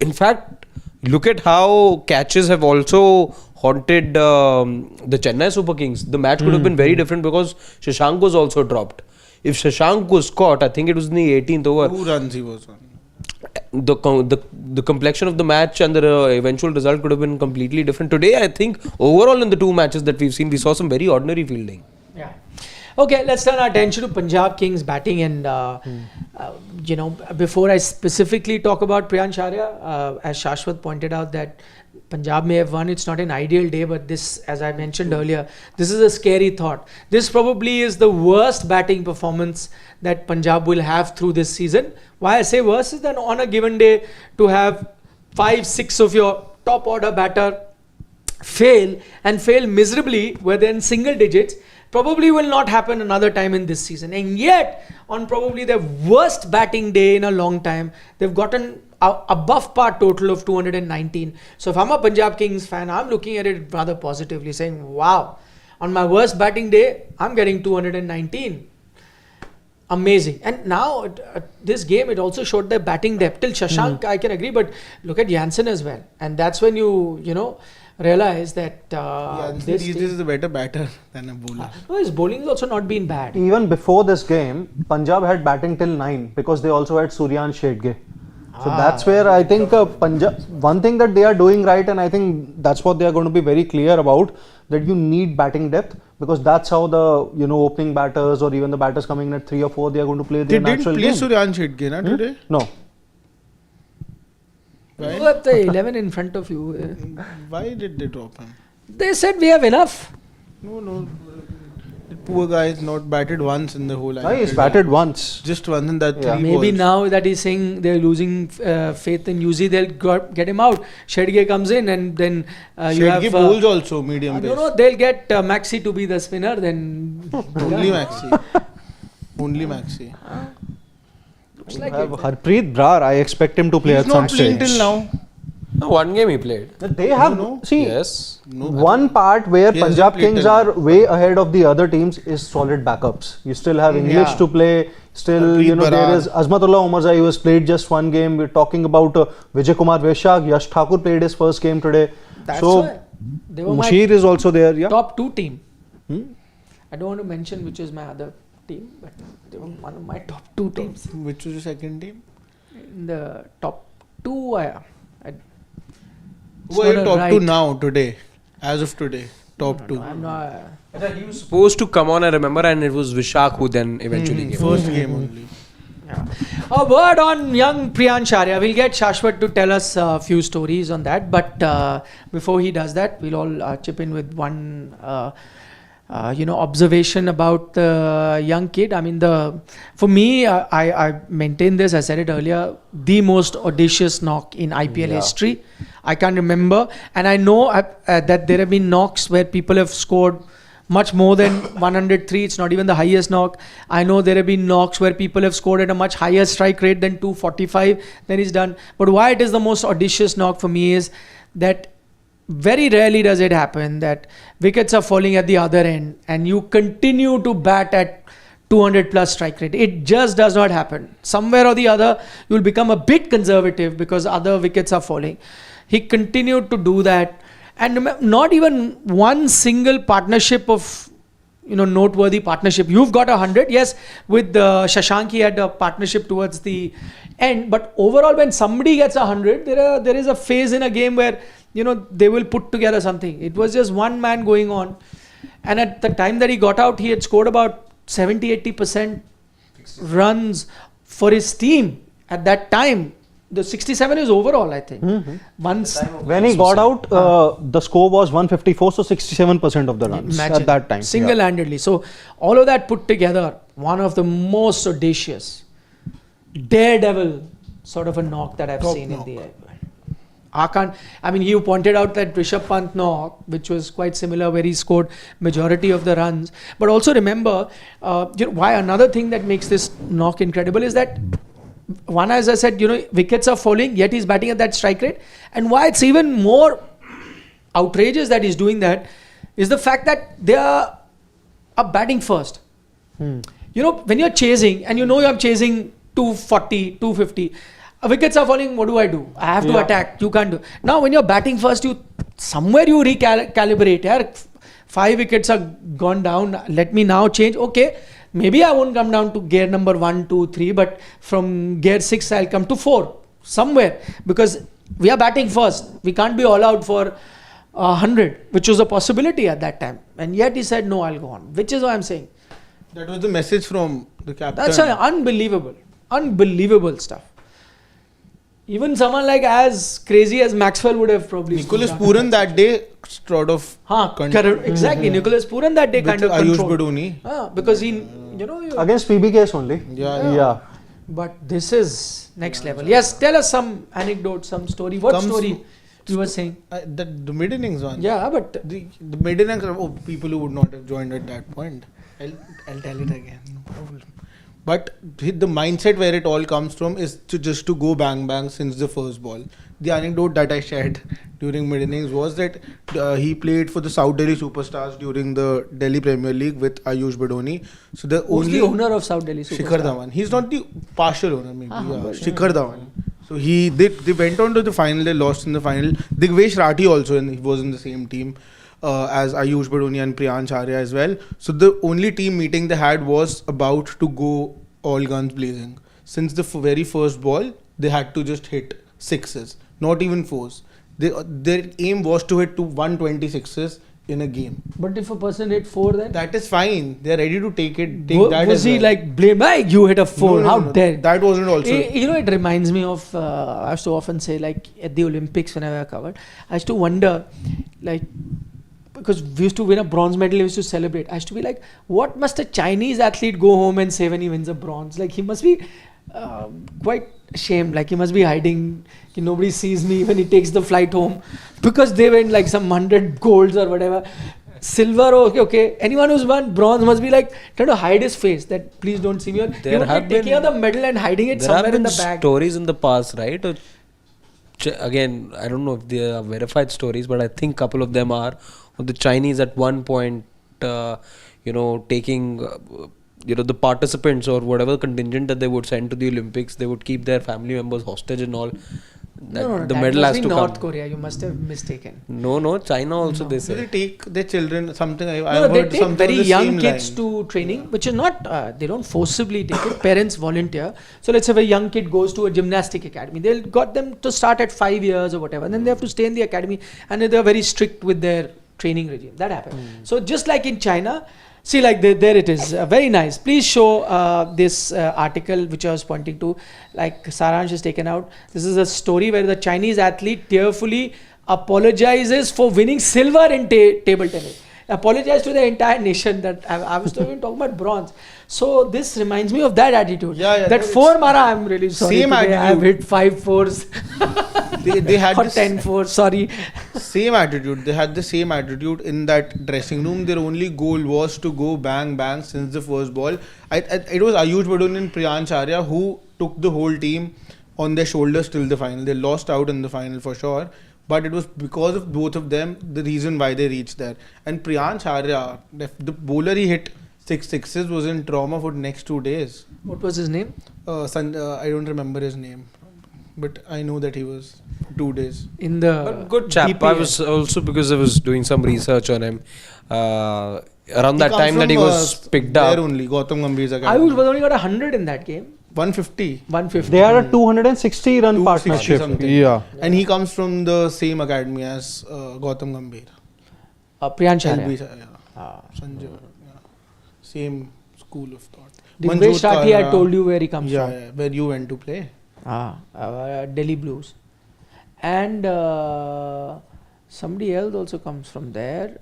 In fact, look at how catches have also haunted the Chennai Super Kings. The match could have been very different because Shashank was also dropped. If Shashank was caught, I think it was in the 18th over. 2 runs he was on. The complexion of the match and the eventual result could have been completely different. Today, I think overall in the 2 matches that we've seen, we saw some very ordinary fielding. Yeah. Okay, let's turn our attention to Punjab Kings batting, and before I specifically talk about Priyansh Arya, as Shashwat pointed out that Punjab may have won, it's not an ideal day, but this, as I mentioned earlier, this is a scary thought. This probably is the worst batting performance that Punjab will have through this season. Why I say worse is that on a given day to have 5-6 of your top order batter fail miserably, whether in single digits, probably will not happen another time in this season. And yet, on probably their worst batting day in a long time, they've gotten above par total of 219. So if I'm a Punjab Kings fan, I'm looking at it rather positively, saying, wow, on my worst batting day, I'm getting 219. Amazing. And now, this game, it also showed their batting depth. Till Shashank, I can agree, but look at Jansen as well. And that's when you realize that this is a better batter than a bowler. No, his bowling has also not been bad. Even before this game, Punjab had batting till 9 because they also had Suryan Shedge. So that's where I think Punjab, one thing that they are doing right, and I think that's what they are going to be very clear about, that you need batting depth, because that's how the opening batters or even the batters coming in at 3 or 4, they are going to play their natural game. They didn't play Suryan Shedge today? No. Why? You have the 11 in front of you. Why did they drop him? They said we have enough. No. The poor guy is not batted once in the whole IPL. No, he's batted once. Just once in that 3 Maybe balls. now that he's saying they're losing faith in Yuzi, they'll get him out. Shedge comes in, and then you have... Shedge bowls also medium pace. No, they'll get Maxi to be the spinner, then... Only Maxi. Only Maxi. Looks like Have it. Harpreet Brar, I expect him to play He's at some not playing stage. till now. No, 1 game he played. They have see Yes. one part where He hasn't Punjab played Kings till are way ahead of the other teams is solid backups. You still have English to play. Still, Harpreet there Brar. is Azmatullah Omarzai who has played just 1 game. We're talking about Vijay Kumar Veshak. Yash Thakur played his first game today. That's so why. They were my Mushir is also there. Yeah. top 2 team. I don't want to mention which is my other team, but they were one of my top 2 teams. Which was your second team? In the top 2, Who are you top 2 now, today? As of today, top 2. I'm not... He was supposed to come on, I remember, and it was Vishak who then eventually came. First game only. A word on young Priyansh Arya. We'll get Shashwat to tell us a few stories on that. But before he does that, we'll all chip in with one, observation about the young kid. I mean, for me, I maintain this. I said it earlier. The most audacious knock in IPL history. I can't remember, and I know that there have been knocks where people have scored much more than 103. It's not even the highest knock. I know there have been knocks where people have scored at a much higher strike rate than 245. Then he's done. But why it is the most audacious knock for me is that very rarely does it happen that wickets are falling at the other end and you continue to bat at 200 plus strike rate. It just does not happen. Somewhere or the other, you will become a bit conservative because other wickets are falling. He continued to do that. And not even one single partnership of, noteworthy partnership. You've got 100. Yes, with Shashank, he had a partnership towards the end. But overall, when somebody gets 100, there is a phase in a game where, they will put together something. It was just one man going on. And at the time that he got out, he had scored about 70-80% runs for his team at that time. The 67 is overall, I think. Once when he got out, the score was 154, so 67% of the runs at that time. Single-handedly. So all of that put together, one of the most audacious, daredevil sort of a knock that I've seen in the IPL. I mean, you pointed out that Rishabh Pant knock, which was quite similar, where he scored majority of the runs. But also remember, why another thing that makes this knock incredible is that one, as I said, wickets are falling, yet he's batting at that strike rate. And why it's even more outrageous that he's doing that is the fact that they are batting first. When you're chasing and you're chasing 240, 250, wickets are falling, what do? I have to attack. You can't do. Now, when you're batting first, you recalibrate. 5 wickets are gone down. Let me now change. Okay, maybe I won't come down to gear number 1, 2, 3, but from gear 6, I'll come to 4 somewhere, because we are batting first. We can't be all out for 100, which was a possibility at that time. And yet he said, no, I'll go on, which is what I'm saying. That was the message from the captain. That's unbelievable stuff. Even someone like as crazy as Maxwell would have probably. Nicholas Pooran that day sort of. Exactly. Nicholas Pooran that day kind of controlled. Dhoni. Because he, against PBKS only. Yeah. But this is next level. Yes, tell us some anecdote, some story. What story you were saying? The mid innings one. Yeah, but the mid innings. People who would not have joined at that point. I'll tell it again. No problem. But the mindset where it all comes from is just to go bang bang since the first ball. The anecdote that I shared during mid innings was that he played for the South Delhi Superstars during the Delhi Premier League with Ayush Badoni. So who's the owner of South Delhi Superstars? Shikhar Dhawan. He's not the partial owner, maybe. Shikhar Dhawan. So they went on to the final. They lost in the final. Digvesh Rathi also, and he was in the same team as Ayush Badoni and Priyansh Arya as well. So the only team meeting they had was about to go all guns blazing. Since the very first ball, they had to just hit 6s, not even 4s. Their aim was to hit to 126s in a game. But if a person hit 4, then that is fine. They are ready to take that. Was he like blame? You hit a 4? No, How dare? That wasn't also. It reminds me of. I used to often say, like at the Olympics whenever I covered, I used to wonder, like, because we used to win a bronze medal, we used to celebrate. I used to be like, what must a Chinese athlete go home and say when he wins a bronze? Like, he must be quite ashamed. Like, he must be hiding. Nobody sees me when he takes the flight home, because they win like some 100 golds or whatever. Silver, okay. Anyone who's won bronze must be like trying to hide his face, that please don't see me. He would be taking out the medal and hiding it somewhere in the bag. There have been stories in the past, right? Again, I don't know if they are verified stories, but I think a couple of them are. The Chinese at one point, taking, the participants or whatever contingent that they would send to the Olympics, they would keep their family members hostage and all. No, the that medal has to North come. Korea. You must have mistaken. No, China also they say. They take their children, something I've they heard take something very on the young same kids line. to training, which is not, they don't forcibly take it. Parents volunteer. So let's say a young kid goes to a gymnastic academy. They'll got them to start at 5 years or whatever. And then they have to stay in the academy, and they're very strict with their training regime. That happened. So just like in China, see, like there it is. Very nice. Please show this article which I was pointing to. Like Saransh is taken out. This is a story where the Chinese athlete tearfully apologizes for winning silver in table tennis. Apologize to the entire nation that I was even talking about bronze. So this reminds me of that attitude. That 4 Mara, I'm really sorry. Same attitude. I have hit 5 4s. They had or this 10 4s, sorry. Same attitude. They had the same attitude in that dressing room. Their only goal was to go bang bang since the first ball. It was Ayush Badoni and Priyansh Arya who took the whole team on their shoulders till the final. They lost out in the final for sure. But it was because of both of them, the reason why they reached there. And Priyansh Arya, the bowler he hit 6 6s was in trauma for the next 2 days. What was his name? I don't remember his name. But I know that he was 2 days. In the But good chap. DPL. I was also, because I was doing some research on him. Around that time that he was picked up. There only, Gautam Gambhir's academy. Ayush Badoni got 100 in that game. 150. 150. They are a 260 run 260 partnership. something. Yeah. And he comes from the same academy as Gautam Gambhir. Priyansh Arya. LB, Sanjay. Yeah. Same school of thought. Digvesh Rathi, I told you where he comes from. Yeah, where you went to play. Delhi Blues. And somebody else also comes from there.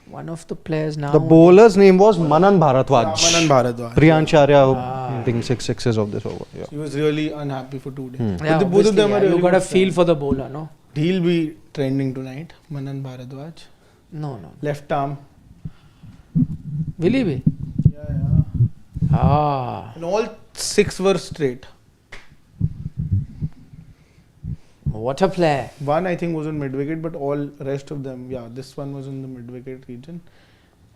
One of the players now. The bowler's name was Manan Bharadwaj. Manan Bharadwaj. Priyansh Arya. getting 6 sixes of this over. Yeah. He was really unhappy for 2 days. Yeah, But both of them are you really got a good feel fans. for the bowler, no? He'll be trending tonight. Manan Bharadwaj. No. Left arm. Will he be? Yeah. Ah. And all 6 were straight. What a player. One I think was on mid wicket, but all rest of them, this one was in the mid wicket region.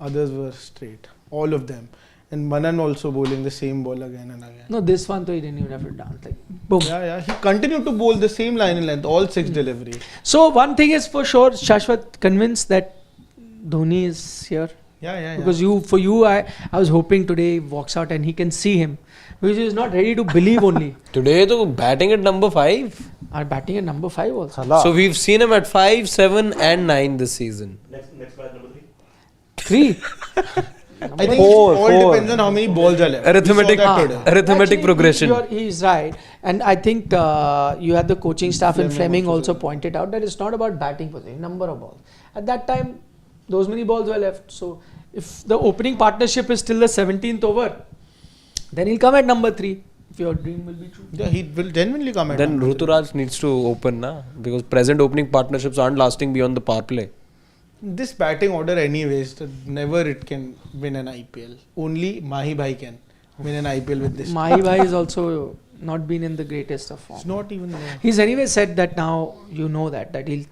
Others were straight. All of them. And Manan also bowling the same ball again and again. No, this one though he didn't even have it down. Like boom. Yeah. He continued to bowl the same line and length, all 6 delivery. So one thing is for sure, Shashwat convinced that Dhoni is here. Yeah. Because I was hoping today he walks out and he can see him. Because he is not ready to believe only. Today, though, batting at number 5. Are batting at number 5 also. So we've seen him at 5, 7, and 9 this season. Next match number 3. I think Four, it all four. depends on how many balls are left. Arithmetic, We saw that today. arithmetic Actually, progression. He's right. And I think you had the coaching staff and Fleming also pointed out that it's not about batting position, number of balls. At that time, those many balls were left. So if the opening partnership is till the 17th over, then he'll come at number 3. If your dream will be true. Yeah, he will genuinely come at Then number 3. Ruturaj needs to open, na? Because present opening partnerships aren't lasting beyond the power play. This batting order anyways, never it can win an IPL. Only Mahi Bhai can win an IPL with this. Mahi Bhai has also not been in the greatest of form. It's not even there. He's anyway said that now you know that he'll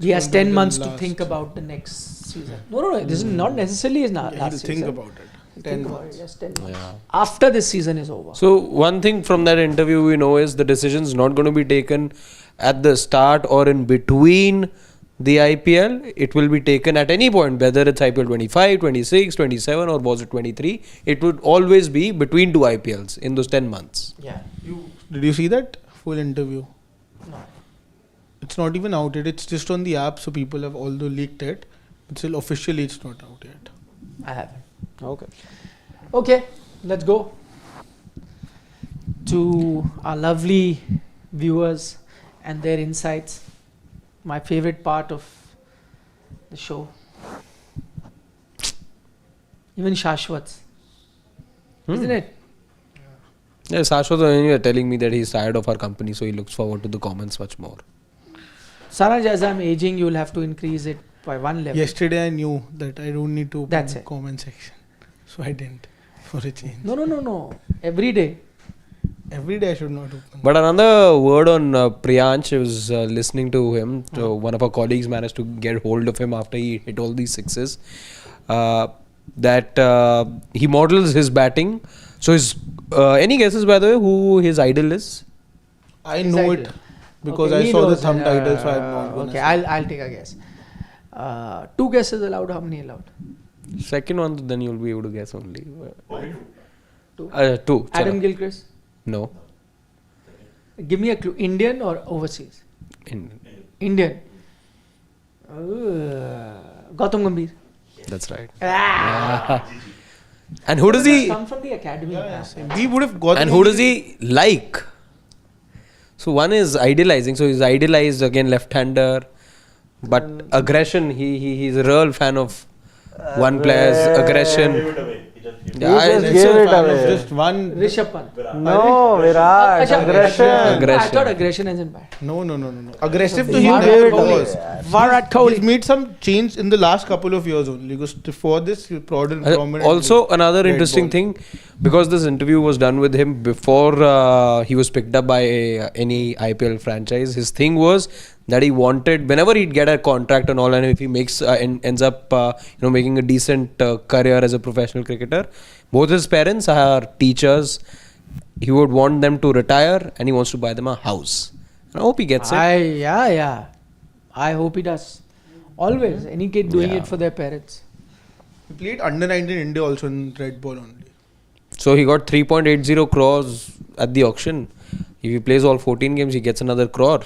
he has 10 months to last. think about the next season. No. This is not necessarily his last He'll season. think about it. He'll 10 think about months. it, yes, 10 months. Yeah. After this season is over. So one thing from that interview we know is the decision's not going to be taken at the start or in between the IPL. It will be taken at any point, whether it's IPL 25, 26, 27 or was it 23. It would always be between 2 IPLs in those 10 months. Yeah. Did you see that full interview? No. It's not even out yet. It's just on the app, so people have although leaked it. But still officially it's not out yet. I haven't. Okay. Okay, let's go to our lovely viewers and their insights. My favorite part of the show. Even Shashwat's. Isn't it? Yeah, Sashwat was anyway telling me that he's tired of our company, so he looks forward to the comments much more. Saraj, as I'm aging, you'll have to increase it by 1 level. Yesterday I knew that I don't need to open That's the it. comment section. So I didn't. For a change. No. Every day. Every day I should not open. But another word on Priyansh, I was listening to him. So one of our colleagues managed to get hold of him after he hit all these sixes. That he models his batting. So his any guesses, by the way, who his idol is? I know it because Okay, I he saw the knows thumb it. title, so I'm not gonna Okay, say. I'll take a guess. 2 guesses allowed. How many allowed? Second one, then you'll be able to guess only. 2. 2. Adam chalo. Gilchrist. No. Give me a clue. Indian or overseas? Indian. Gautam Gambhir. That's right. Ah. And who does he? Come from the academy. We would have got. And who does he like? So one is idolizing. So he's idolized again left-hander, but aggression. He's a real fan of one player's aggression. Give it away. He just gave it Yeah, just I- gave it fan of away. Just one. Rishabh Pant. No, Virat. Acha, Aggression. I thought aggression isn't bad. No. Aggressive to He him gave it never away. was. Virat He's Kohli. made some change in the last couple of years only. Because before this, he prominent. Also, another red interesting ball. thing, because this interview was done with him before he was picked up by any IPL franchise. His thing was that he wanted, whenever he'd get a contract and all, and if he makes ends up making a decent career as a professional cricketer, both his parents are teachers. He would want them to retire, and he wants to buy them a house. And I hope he gets it. I hope he does. Always. Any kid doing Yeah. it for their parents. He played under 19 India also in red ball only. So he got 3.80 crores at the auction. If he plays all 14 games, he gets another crore.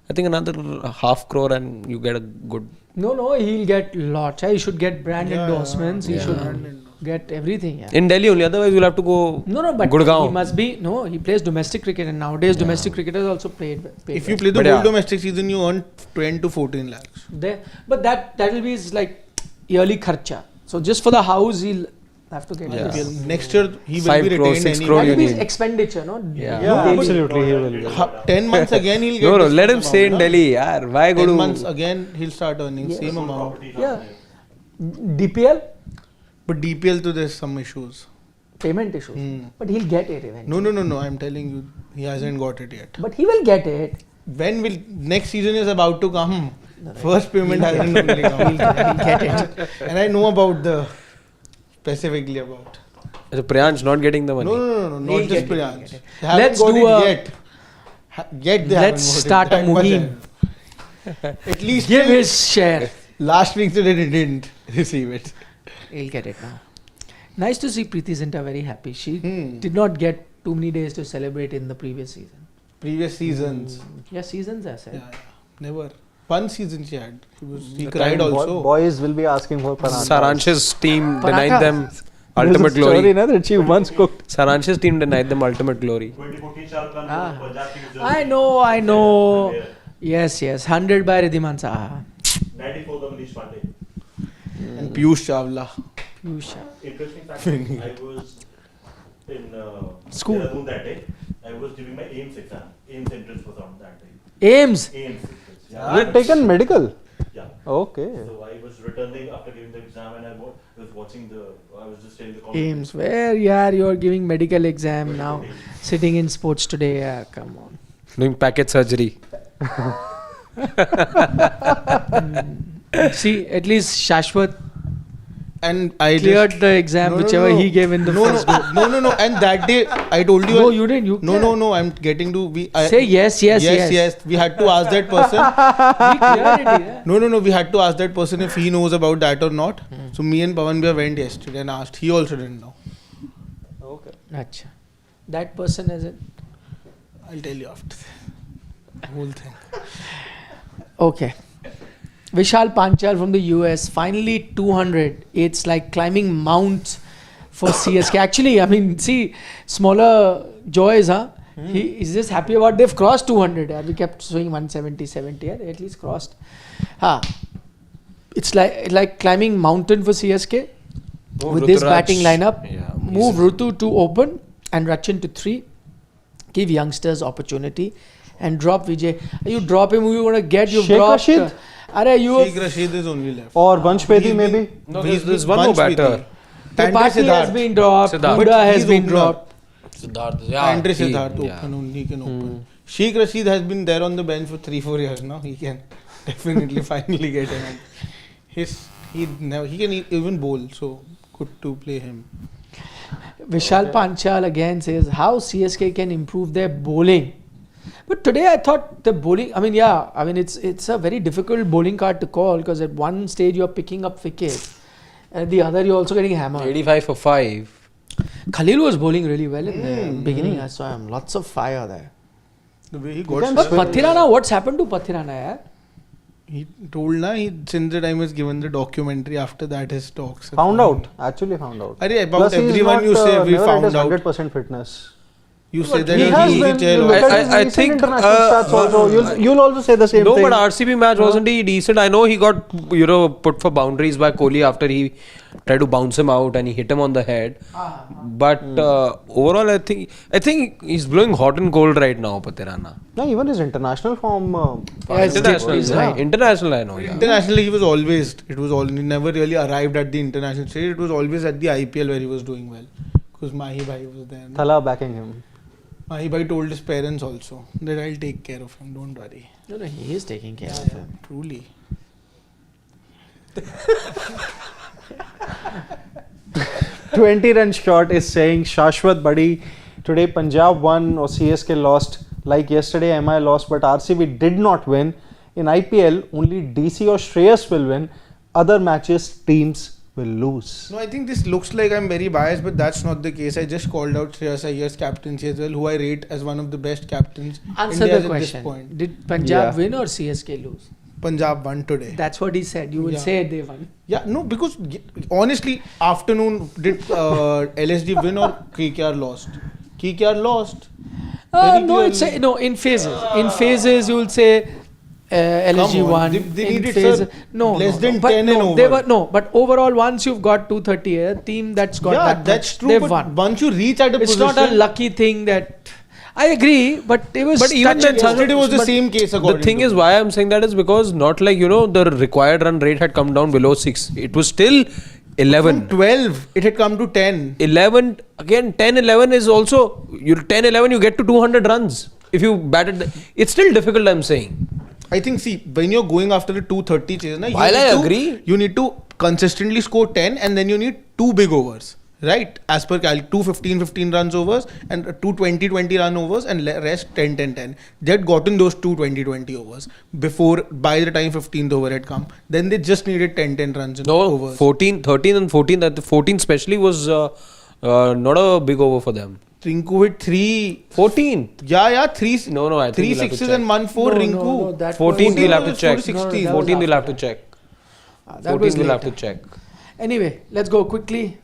I think another half crore and you get a good... No, he'll get lots. He should get brand Yeah, endorsements. He yeah. should get everything. Yeah. In Delhi only, otherwise you'll have to go No, but Gurgaon. he must be... No, he plays domestic cricket and nowadays domestic cricketers also paid If you well. play the But whole yeah. domestic season, you earn 10 to 14 lakhs. But that will be his like yearly kharcha. So just for the house, he'll Have to get Yeah. this. Next year he will 5 be crore, retained 6 anyway. crore That you will be need. expenditure, no? Yeah. Yeah, Daily. absolutely, he will. 10 months again he'll get No, this let him amount, stay in na? Delhi. Yaar, why go 10 to... months again he'll start earning Yes. same amount. Properties Yeah. are there. DPL, But DPL to there's some issues. payment issues. But he'll get it eventually. No. I'm telling you, he hasn't got it yet. But he will get it. When will next season is about to come? First payment hasn't only come. He'll get it. And I know about the specifically about. So Priyansh not getting the money. No, not He'll just get it, he'll Priyansh. get it. They haven't Let's got do it a- yet. Yet they Let's haven't got start it. a That much muhim. At least Give till his share. last week they didn't receive it. He'll get it now. Nice to see Preeti Zinta very happy. She Hmm. did not get too many days to celebrate in the previous season. Previous seasons. Yeah, seasons I said. Yeah. Never. One season she had. He The cried time also. Boys will be asking for paranthas. Saransh's team denied Paratha. them There's ultimate a story, glory. na, that she once cooked. Saransh's team denied them ultimate glory. 2014 Shah Rukh Khan Ah. Punjab Kings I know. Yes. 100 by Ridhiman Saha. 94 का Manish Pandey. And Piyush Chawla. Piyush. Interesting fact. I was in School. Dehradun that day. I was giving my AIMS exam. AIMS entrance was on that day. Ames. AIMS. You've taken medical. Yeah. Okay. So I was returning after giving the exam and I was watching I was just telling the Ames. Where you're giving medical exam now. Sitting in sports today. Yeah, come on. Doing packet surgery. See, at least Shashwat And I cleared just, the exam, whichever he gave in the first group. No. And that day I told you. No, you didn't. You No. I'm getting to. Say yes. Yes. We had to ask that person. He cleared it. Yeah. No. We had to ask that person if he knows about that or not. So me and Pawan Bhaiya went yesterday and asked. He also didn't know. Okay. Acha. That person isn't. I'll tell you after the whole thing. Okay. Vishal Panchal from the US, finally 200. It's like climbing mounts for CSK. Actually, I mean, see, smaller joys, huh? He is just happy about they've crossed 200. Yeah? We kept showing 170, 70. Yeah? They at least crossed. It's like climbing mountain for CSK with this Ruturaj. batting lineup. Yeah, Move Rutu to open and Rachin to 3. Give youngsters opportunity and drop Vijay. You drop him, who you want to get? You've Sheikh dropped. Rashid? Sheikh Rashid is only left. Or Vanshpedi maybe? No, there's one more batter. Tripathi has been dropped. Siddharth. Buddha But has he's been opener. dropped. Andre Siddharth open only, he can open. Sheikh Rashid has been there on the bench for 3-4 years now. He can definitely finally get him. He can even bowl, so good to play him. Vishal Panchal again says how CSK can improve their bowling. But today I thought the bowling, it's a very difficult bowling card to call because at one stage you're picking up wickets and at the other you're also getting hammered. 85 for 5. Khalil was bowling really well in the beginning. I saw him. Lots of fire there. The way he can got But Pathirana, what's happened to Pathirana? Yeah? he told since the time he was given the documentary, after that his talks have Found gone. out. Actually found out. About Plus, he's everyone not, you say we never found at his out. 100% fitness. You say that He has he been. tell You look also. at his I recent think, international stats also. You'll also say the same No, thing. but RCB match wasn't he decent? I know he got put for boundaries by Kohli after he tried to bounce him out and he hit him on the head. But overall, I think he's blowing hot and cold right now, Pathirana. No, even his international form. International, I know. Yeah. Internationally, he never really arrived at the international stage. It was always at the IPL where he was doing well. Because Mahi Bhai was there. No? Thala backing him. Mahi Bhai told his parents also that I'll take care of him, don't worry. No, he is taking care of him. Truly. 20-run shot is saying Shashwat Buddy. Today Punjab won or CSK lost. Like yesterday, MI lost, but RCB did not win. In IPL, only DC or Shreyas will win. Other matches, teams will lose. No, I think this looks like I'm very biased, but that's not the case. I just called out Shreyas Iyengar's captaincy as well, who I rate as one of the best captains. Answer India the is at this question. point. Did Punjab Yeah. win or CSK lose? Punjab won today. That's what he said. You will Yeah. say they won. Yeah, no, because honestly, afternoon, did LSG win or KKR lost? KKR lost. Very No, clearly. in phases. In phases, you will say LSG Come on, won. they in needed, phase. sir, No, less no, than no. But 10 no, and they over. were no. But overall, once you've got 230, a team that's got Yeah, that that's much, true. they've But won. once you reach at a It's position, not a lucky thing that. I agree, but it was. But even touch and then, yesterday was the but same case. The According thing to is, me. why I'm saying that is because not like, the required run rate had come down below 6. It was still 11. From 12, it had come to 10. 11, again, 10, 11 is also, 10, 11, you get to 200 runs. If you batted, it's still difficult, I'm saying. I think, see, when you're going after the 230 chase, While I agree. you need to consistently score 10 and then you need 2 big overs. Right? As per 2 15 runs overs and 2 20 run overs and rest 10. They had gotten those 2 20 overs before, by the time 15th over had come. Then they just needed 10 runs in overs. 14, 13 and 14, that the 14 especially was not a big over for them. Rinku hit 3. 14. Yeah, 3. No, I think 3 we'll have to sixes check. and 1 4 Rinku. No, that 14 was, we'll have to was check. 16. 14 we'll have to check. that 14 was we'll have to later. check. Anyway, let's go quickly.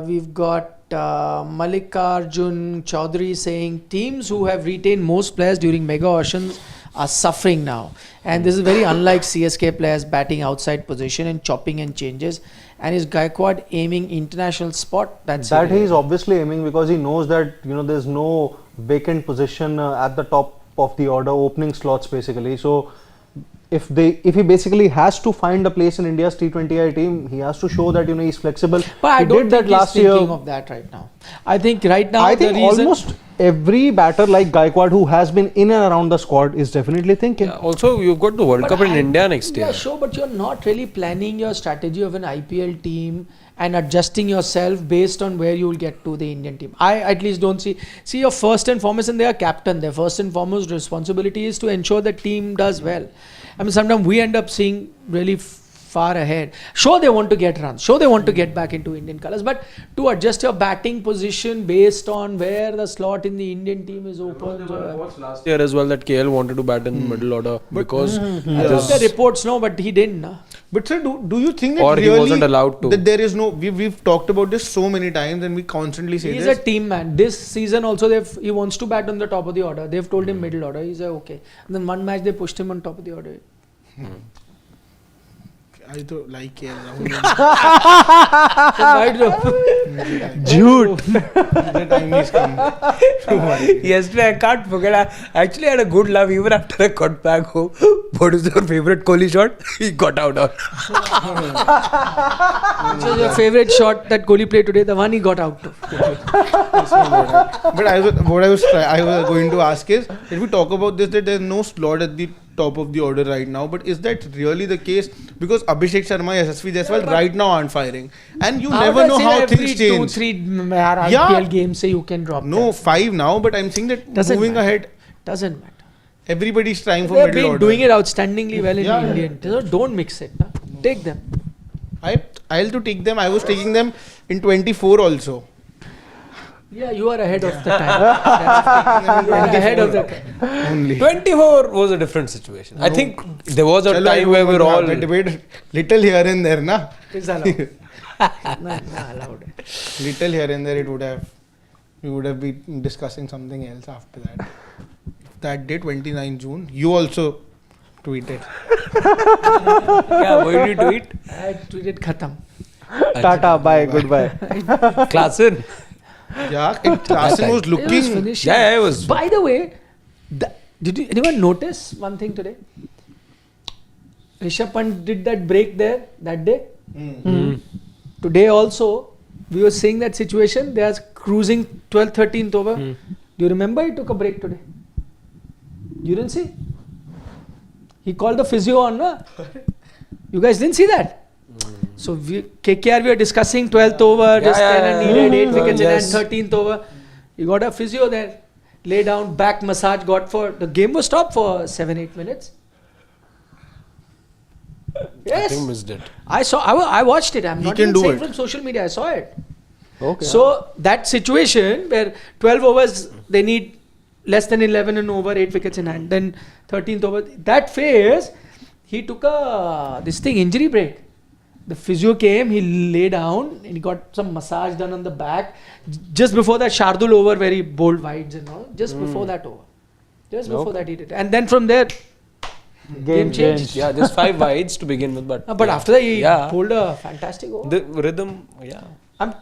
We've got Mallikarjun Chaudhary saying teams who have retained most players during mega auctions are suffering now, and this is very unlike CSK players batting outside position and chopping and changes. And is Gaikwad aiming international spot? That's That irrelevant. he's obviously aiming because he knows that there's no vacant position at the top of the order, opening slots basically. So if he basically has to find a place in India's T20I team, he has to show that he's flexible. But I he don't did that think last he's year. thinking of that right now. I think right now I the think reason almost every batter like Gaikwad who has been in and around the squad is definitely thinking. Yeah, also, you've got the World But Cup in I- India next year. Yeah, sure, but you're not really planning your strategy of an IPL team and adjusting yourself based on where you will get to the Indian team. I at least don't see your first and foremost, and they are captain. Their first and foremost responsibility is to ensure the team does well. I mean, sometimes we end up seeing really far ahead. Sure, they want to get runs. Sure, they want to get back into Indian colours. But to adjust your batting position based on where the slot in the Indian team is open. Last year as well that KL wanted to bat in the middle order because The reports no, but he didn't. No? But sir, do you think that Or he really wasn't allowed to. that there is no? We've talked about this so many times and we constantly say He's this. a team man. This season also he wants to bat on the top of the order. They've told him middle order. He said okay. And then one match they pushed him on top of the order. I don't like KL. Jude. The time is come. yesterday I can't forget. I actually had a good laugh even after I got back home. What is your favorite Kohli shot? He got out on. Which was your favorite shot that Kohli played today? The one he got out of. But what I was going to ask is, if we talk about this, that there's no slot at the top of the order right now, but is that really the case? Because Abhishek Sharma, SSV Jaiswal right now aren't firing, and you never know how things change. 2-3 IPL games say you can drop. No, 5 now, but I'm saying that Doesn't moving matter. ahead, Doesn't matter. everybody's trying for They've middle been order. doing it outstandingly well in Yeah, the yeah. Indian. So don't mix it. No? Take them. I'll to take them. I was taking them in 24 also. Yeah, you are ahead of the time. You are ahead of the time. Only. 24 was a different situation. I think there was a Chalo, I time where we were all. the debate little here and there, na. It's allowed. Nah, allowed. Little here and there, we would have been discussing something else after that. That day, 29 June, you also tweeted. Yeah, what did you tweet? I tweeted Khatam. Tata, bye, goodbye. Klaasen. Yeah, Klaasen was It was looking. finished. Yeah, it was. By the way, did anyone notice one thing today? Rishabh Pant did that break there that day. Today also, we were seeing that situation. They are cruising 12th, 13th over. Do you remember he took a break today? You didn't see? He called the physio on, no? You guys didn't see that? So KKR, we were discussing 12th over, this 10 and needed 8 wickets in hand, 13th over. You got a physio there. Lay down, back massage got for, the game was stopped for 7-8 minutes. I Yes. think missed it. I watched it. I'm He not can even do saying it. from social media, I saw it. Okay. So that situation where 12 overs, they need less than 11 and over, 8 wickets in hand. Then 13th over, that phase, he took injury break. The physio came, he lay down and he got some massage done on the back. Just before that Shardul over where he bowled wides and all. Just before that over. Just before that he did. And then from there, Game changed. Yeah, just 5 wides to begin with, but But after that, he Yeah. pulled a fantastic over. the rhythm, yeah.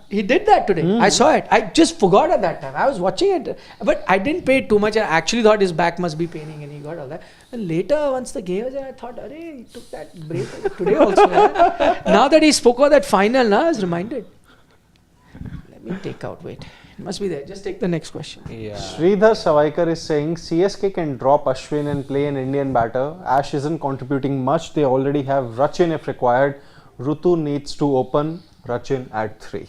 He did that today. I saw it. I just forgot at that time. I was watching it, but I didn't pay too much. I actually thought his back must be paining, and he got all that. And later, once the game was there, I thought, "Arey, he took that break today also." Yeah. Now that he spoke about that final, now I was reminded. Let me take out. Wait, it must be there. Just take the next question. Yeah. Sridhar Savaikar is saying CSK can drop Ashwin and play an Indian batter. Ash isn't contributing much. They already have Rachin if required. Rutu needs to open. Rachin at 3.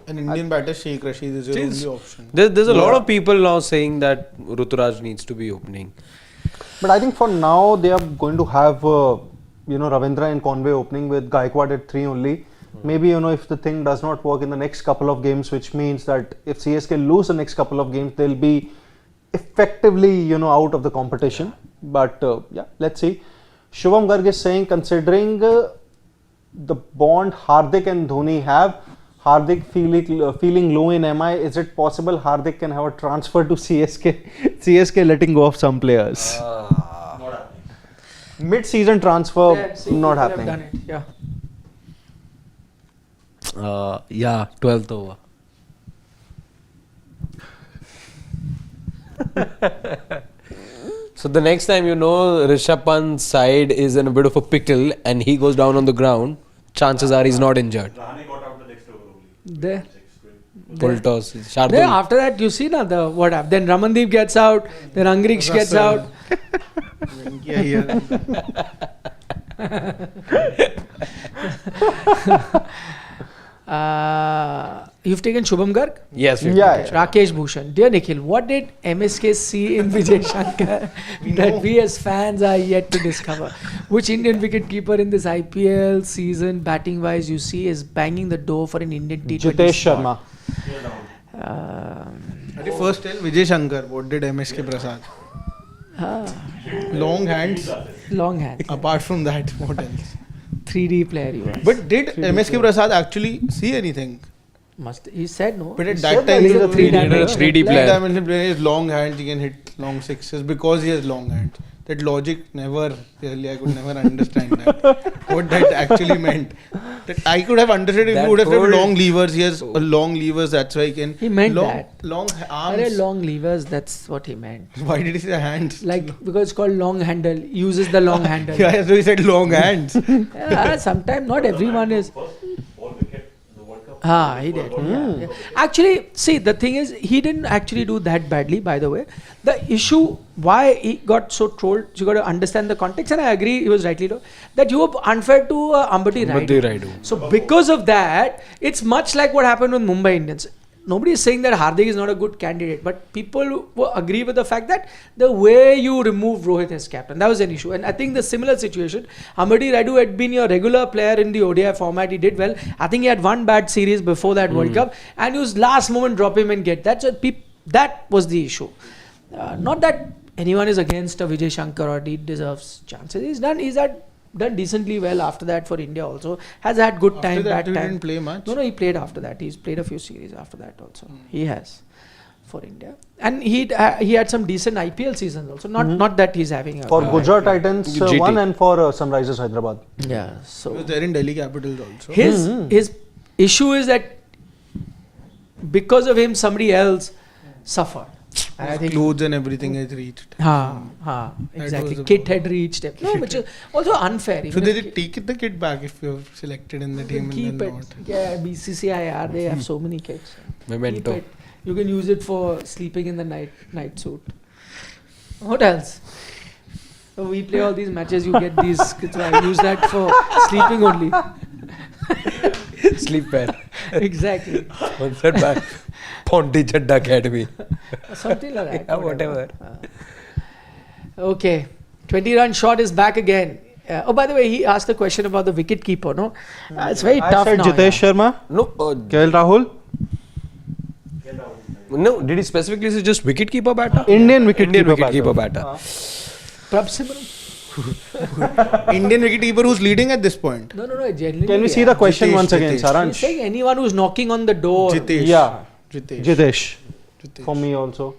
An Indian batter, Sheikh Rashid, is your only option. There's a lot of people now saying that Ruturaj needs to be opening. But I think for now they are going to have Ravindra and Conway opening with Gaikwad at 3 only. Maybe if the thing does not work in the next couple of games, which means that if CSK lose the next couple of games, they'll be effectively out of the competition. But yeah, let's see. Shubham Garg is saying, considering the bond Hardik and Dhoni have, Hardik feeling low in MI, is it possible Hardik can have a transfer to CSK? CSK letting go of some players. Not happening. Mid-season transfer Yeah, see, not people have happening. done it. Yeah. Yeah, 12th over. So the next time Rishabh Pant's side is in a bit of a pickle and he goes down on the ground, chances are he's not injured. Rahane got out the next over only. There. Full toss. Then Shardul. after that, you see now what happened. Then Ramandeep gets out. Then Angriksh gets out. You've taken Shubham Garg? Yes. Yeah. Rakesh Bhushan. Dear Nikhil, what did MSK see in Vijay Shankar that we as fans are yet to discover? Which Indian wicketkeeper in this IPL season, batting wise, you see is banging the door for an Indian T20 Jitesh spot? Sharma. First tell Vijay Shankar, what did MSK Prasad? Long hands. Long hand. Apart from that, what else? 3D player he was. But did 3D MSK player. Prasad actually see anything? He said no. But at He that said time, he's he a was a 3D player. Three-dimensional player, he has long hands, he can hit long sixes because he has long hands. That logic never, really, I could never understand that. What that actually meant. That I could have understood if That he would have said whole- long levers. He has long levers, that's why he can. He meant long, that. Long Arey, arms. long levers, that's what he meant. Why did he say hands? Like, because it's called long handle, uses the long handle. Yeah, so he said long hands. Yeah, sometimes not everyone is. First all wicket in the World Cup. He did. Yeah. Actually, see, the thing is, he didn't actually do that badly, by the way. The issue, why he got so trolled, you got to understand the context, and I agree, he was rightly told, that you were unfair to Ambati Raidu. So, because of that, it's much like what happened with Mumbai Indians. Nobody is saying that Hardik is not a good candidate, but people agree with the fact that the way you remove Rohit as captain, that was an issue. And I think the similar situation, Ambati Raidu had been your regular player in the ODI format. He did well. I think he had one bad series before that World Cup, and he was last moment drop him and get that. So that was the issue. Not that anyone is against Vijay Shankar or he deserves chances. He's done decently well after that for India also. Has had good time, After that, bad he time. didn't play much. No, he played after that. He's played a few series after that also. He has for India, and he had some decent IPL seasons also. Not that he's having a For Gujarat Titans GT. one and for Sunrisers Hyderabad. yeah. He So was there in Delhi Capitals also. his issue is that because of him, somebody else suffered. And I think Clothes and everything has reached. exactly. was a- Kit had reached him. No, which is also unfair. So even they if did take the kit back if you're selected in the you team can keep and it. then not. Yeah, BCCI, they have so many kits. Memento. Keep it. You can use it for sleeping in the night suit. What else? So we play all these matches, you get these kits. I use that for sleeping only. Sleep well. Exactly. What's that back? Pondy Chadda Academy. Something like that. Yeah, whatever. Okay. 20-run shot is back again. By the way, he asked a question about the wicket keeper, no? It's very I tough said now. Jitesh Sharma, No, KL Rahul, no. Did he specifically say just wicketkeeper batter? Indian wicketkeeper wicketkeeper batter. Prabh Simran. Indian wicketkeeper who's leading at this point. No. Genuinely. Can we see the question Jitesh, once again, Jitesh. He's Saransh? saying anyone who's knocking on the door. Jitesh. Yeah, Jitesh. Jitesh. Jitesh. For me also.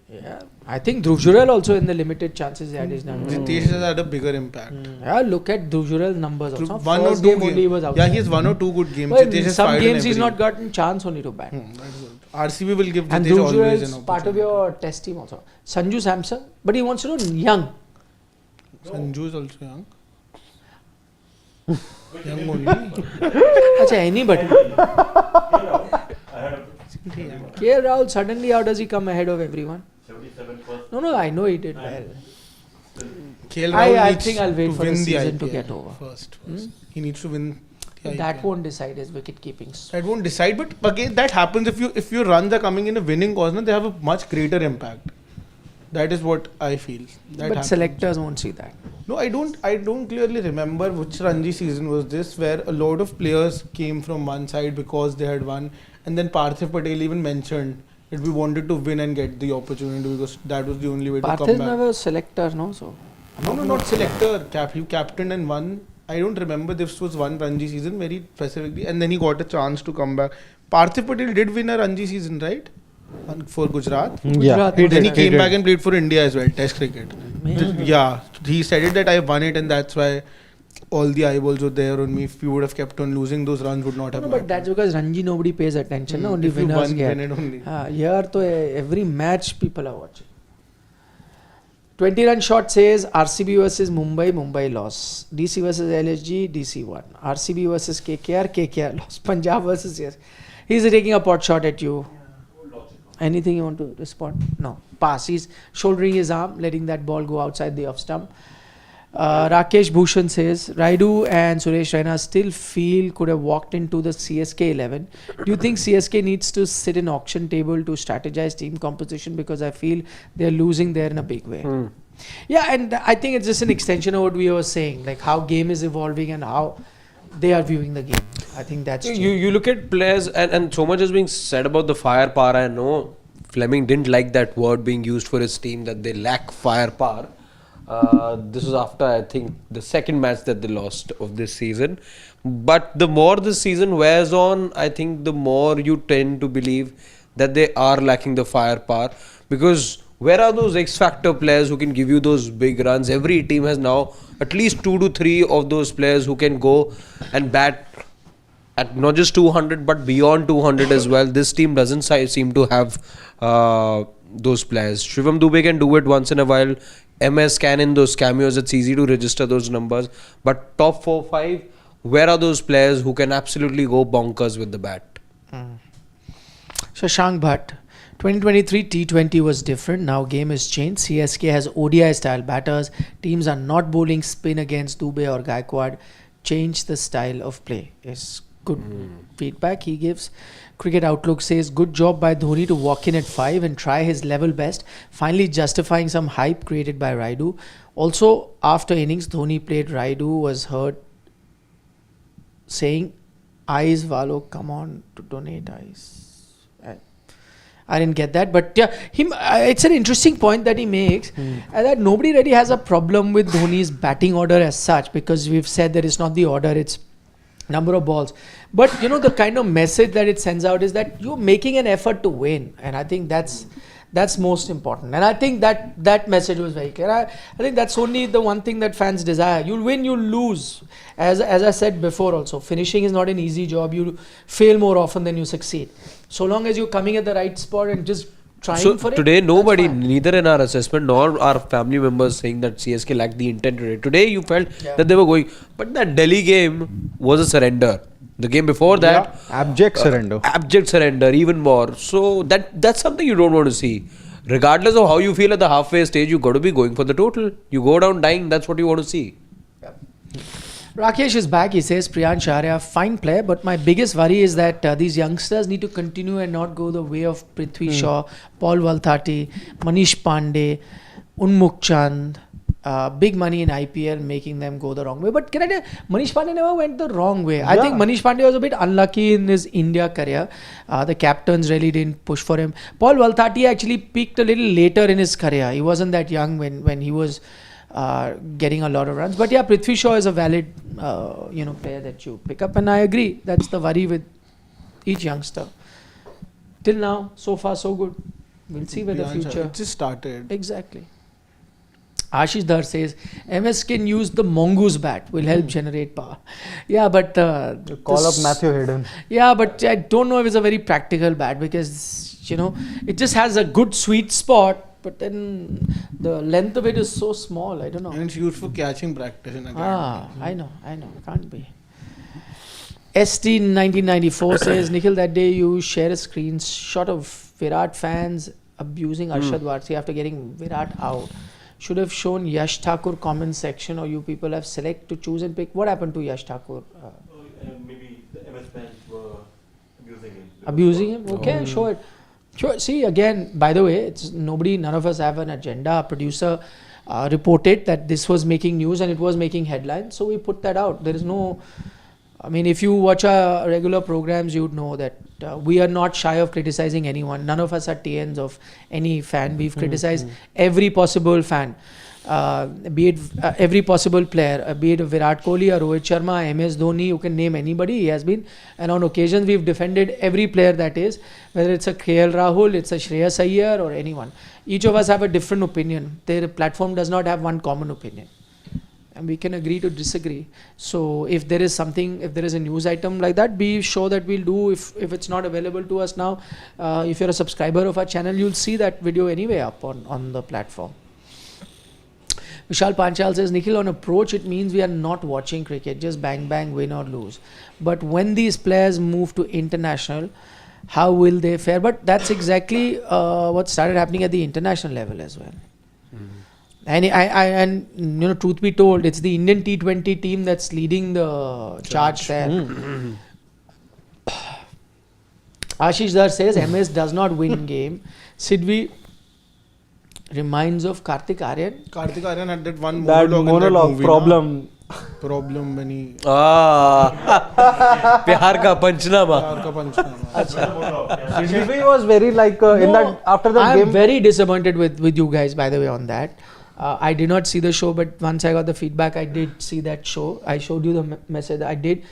Yeah, I think Dhruv Jurel also in the limited chances he had his number. Jitesh has had a bigger impact. Yeah, look at Dhruv Jurel's numbers also. One or First two game only he was games. out. Yeah, he has 1 or 2 good games. But Jitesh in has some fired games he's every- not gotten chance only to bat. That is good. RCB will give And Jitesh Dhruv always Jurel's an part of opportunity. your test team also. Sanju Samson, but he wants to know young. Sanju is also young. Young only. Achha, anybody. Ahead of KL Rahul, suddenly how does he come ahead of everyone? 77 first. No, I know he did well. KL I Rahul needs think I'll wait to for the win season to IPL get over. First. He needs to win the That IPL. won't decide his wicket keeping. That won't decide, but again, that happens if your runs are coming in a winning cause, they have a much greater impact. That is what I feel. That But happens. selectors won't see that. No, I don't clearly remember which Ranji season was this, where a lot of players came from one side because they had won, and then Parthiv Patel even mentioned that we wanted to win and get the opportunity because that was the only way to Parthiv come back. never selector, no? So No, not selector. He captained and won. I don't remember this was one Ranji season very specifically, and then he got a chance to come back. Parthiv Patel did win a Ranji season, right? For Gujarat. Yeah, Gujarat. he Then he did. came back and played for India as well, Test cricket. Yeah, he said it that I won it, and that's why all the eyeballs were there on me. If we would have kept on losing, those runs would not have no, mattered. but that's because Ranji nobody pays attention. No, only If you winners won, get. win it only. Here, to every match people are watching. 20-run shot says RCB versus Mumbai, Mumbai loss. DC versus LSG, DC won. RCB versus KKR, KKR loss. Punjab versus yes. He's taking a pot shot at you. Anything you want to respond? No. Pass. He's shouldering his arm, letting that ball go outside the off stump. Rakesh Bhushan says Raidu and Suresh Raina still feel could have walked into the CSK 11. Do you think CSK needs to sit in auction table to strategize team composition, because I feel they're losing there in a big way? Yeah, and I think it's just an extension of what we were saying, like how game is evolving and how they are viewing the game. I think that's You look at players and so much is being said about the firepower. I know Fleming didn't like that word being used for his team, that they lack firepower. This was after, I think, the second match that they lost of this season. But the more this season wears on, I think the more you tend to believe that they are lacking the firepower. Because where are those X-factor players who can give you those big runs? Every team has now at least 2 to 3 of those players who can go and bat at not just 200 but beyond 200 as well. This team doesn't seem to have those players. Shivam Dubey can do it once in a while. MS can in those cameos. It's easy to register those numbers. But top 4-5, where are those players who can absolutely go bonkers with the bat? Shashank Bhatt. 2023 T20 was different. Now game has changed. CSK has ODI style batters. Teams are not bowling spin against Dubey or Gaikwad. Change the style of play. Is good feedback he gives. Cricket Outlook says good job by Dhoni to walk in at 5 and try his level best, finally justifying some hype created by Raidu. Also, after innings, Dhoni played Raidu was heard saying, "Eyes Valo, come on to donate eyes." I didn't get that, but yeah, it's an interesting point that he makes, that nobody really has a problem with Dhoni's batting order as such, because we've said that it's not the order, it's number of balls. But you know, the kind of message that it sends out is that you're making an effort to win, and I think that's most important. And I think that message was very clear. I think that's only the one thing that fans desire. You'll win, you'll lose. As I said before also, finishing is not an easy job. You fail more often than you succeed. So long as you're coming at the right spot and just trying for it. Today, nobody, that's fine. neither in our assessment nor our family members saying that CSK lacked the intent today. Today, you felt that they were going. But that Delhi game was a surrender. The game before that, abject surrender. Abject surrender, even more. So that's something you don't want to see. Regardless of how you feel at the halfway stage, you got to be going for the total. You go down dying. That's what you want to see. Rakesh is back. He says, Priyansh, Arya, fine player, but my biggest worry is that these youngsters need to continue and not go the way of Prithvi Shaw, Paul Valthati, Manish Pandey, Unmukh Chand. Big money in IPL, making them go the wrong way. But can I tell you, Manish Pandey never went the wrong way. I think Manish Pandey was a bit unlucky in his India career. The captains really didn't push for him. Paul Valthati actually peaked a little later in his career. He wasn't that young when he was getting a lot of runs. But yeah, Prithvi Shaw is a valid player that you pick up, and I agree. That's the worry with each youngster. Till now, so far so good. We'll see where the Priyansha, future. it just started. Exactly. Ashish Dhar says MS can use the mongoose bat, will help generate power. Yeah, but Call up Matthew Hayden. Yeah, but I don't know if it's a very practical bat because it just has a good sweet spot, but then the length of it is so small. I don't know. And it's used for catching practice in academy. I know. Can't be. ST1994 says, Nikhil, that day you share a screenshot of Virat fans abusing Arshad Varsi after getting Virat out. Should have shown Yash Thakur comment section, or you people have select to choose and pick. What happened to Yash Thakur? Maybe the MS fans were abusing him. Abusing him? Okay, show it. Sure. See, again, by the way, none of us have an agenda. Our producer reported that this was making news and it was making headlines, so we put that out. There is no... I mean, if you watch our regular programs, you would know that we are not shy of criticizing anyone. None of us are TNs of any fan. We've criticized every possible fan, be it every possible player, be it Virat Kohli or Rohit Sharma, MS Dhoni, you can name anybody, he has been. And on occasions, we've defended every player that is, whether it's a KL Rahul, it's a Shreyas Iyer or anyone. Each of us have a different opinion. Their platform does not have one common opinion. And we can agree to disagree. So if there is a news item like that, be sure that we'll do. If it's not available to us now, if you're a subscriber of our channel, you'll see that video anyway up on the platform. Vishal Panchal says, Nikhil, on approach, it means we are not watching cricket, just bang, bang, win or lose. But when these players move to international, how will they fare? But that's exactly what started happening at the international level as well. And truth be told, it's the Indian T20 team that's leading the charge there. Ashish Dar says MS does not win game. Sidvi reminds of Kartik Aaryan. Kartik Aaryan had that one That monologue, monologue in that movie, problem. when he... प्यार का पंचनामा. Pyar ka Panchnama. Shilpi was very in that after the I'm game. very disappointed with you guys, by the way, on that. I did not see the show, but once I got the feedback, I did see that show. I showed you the message I did.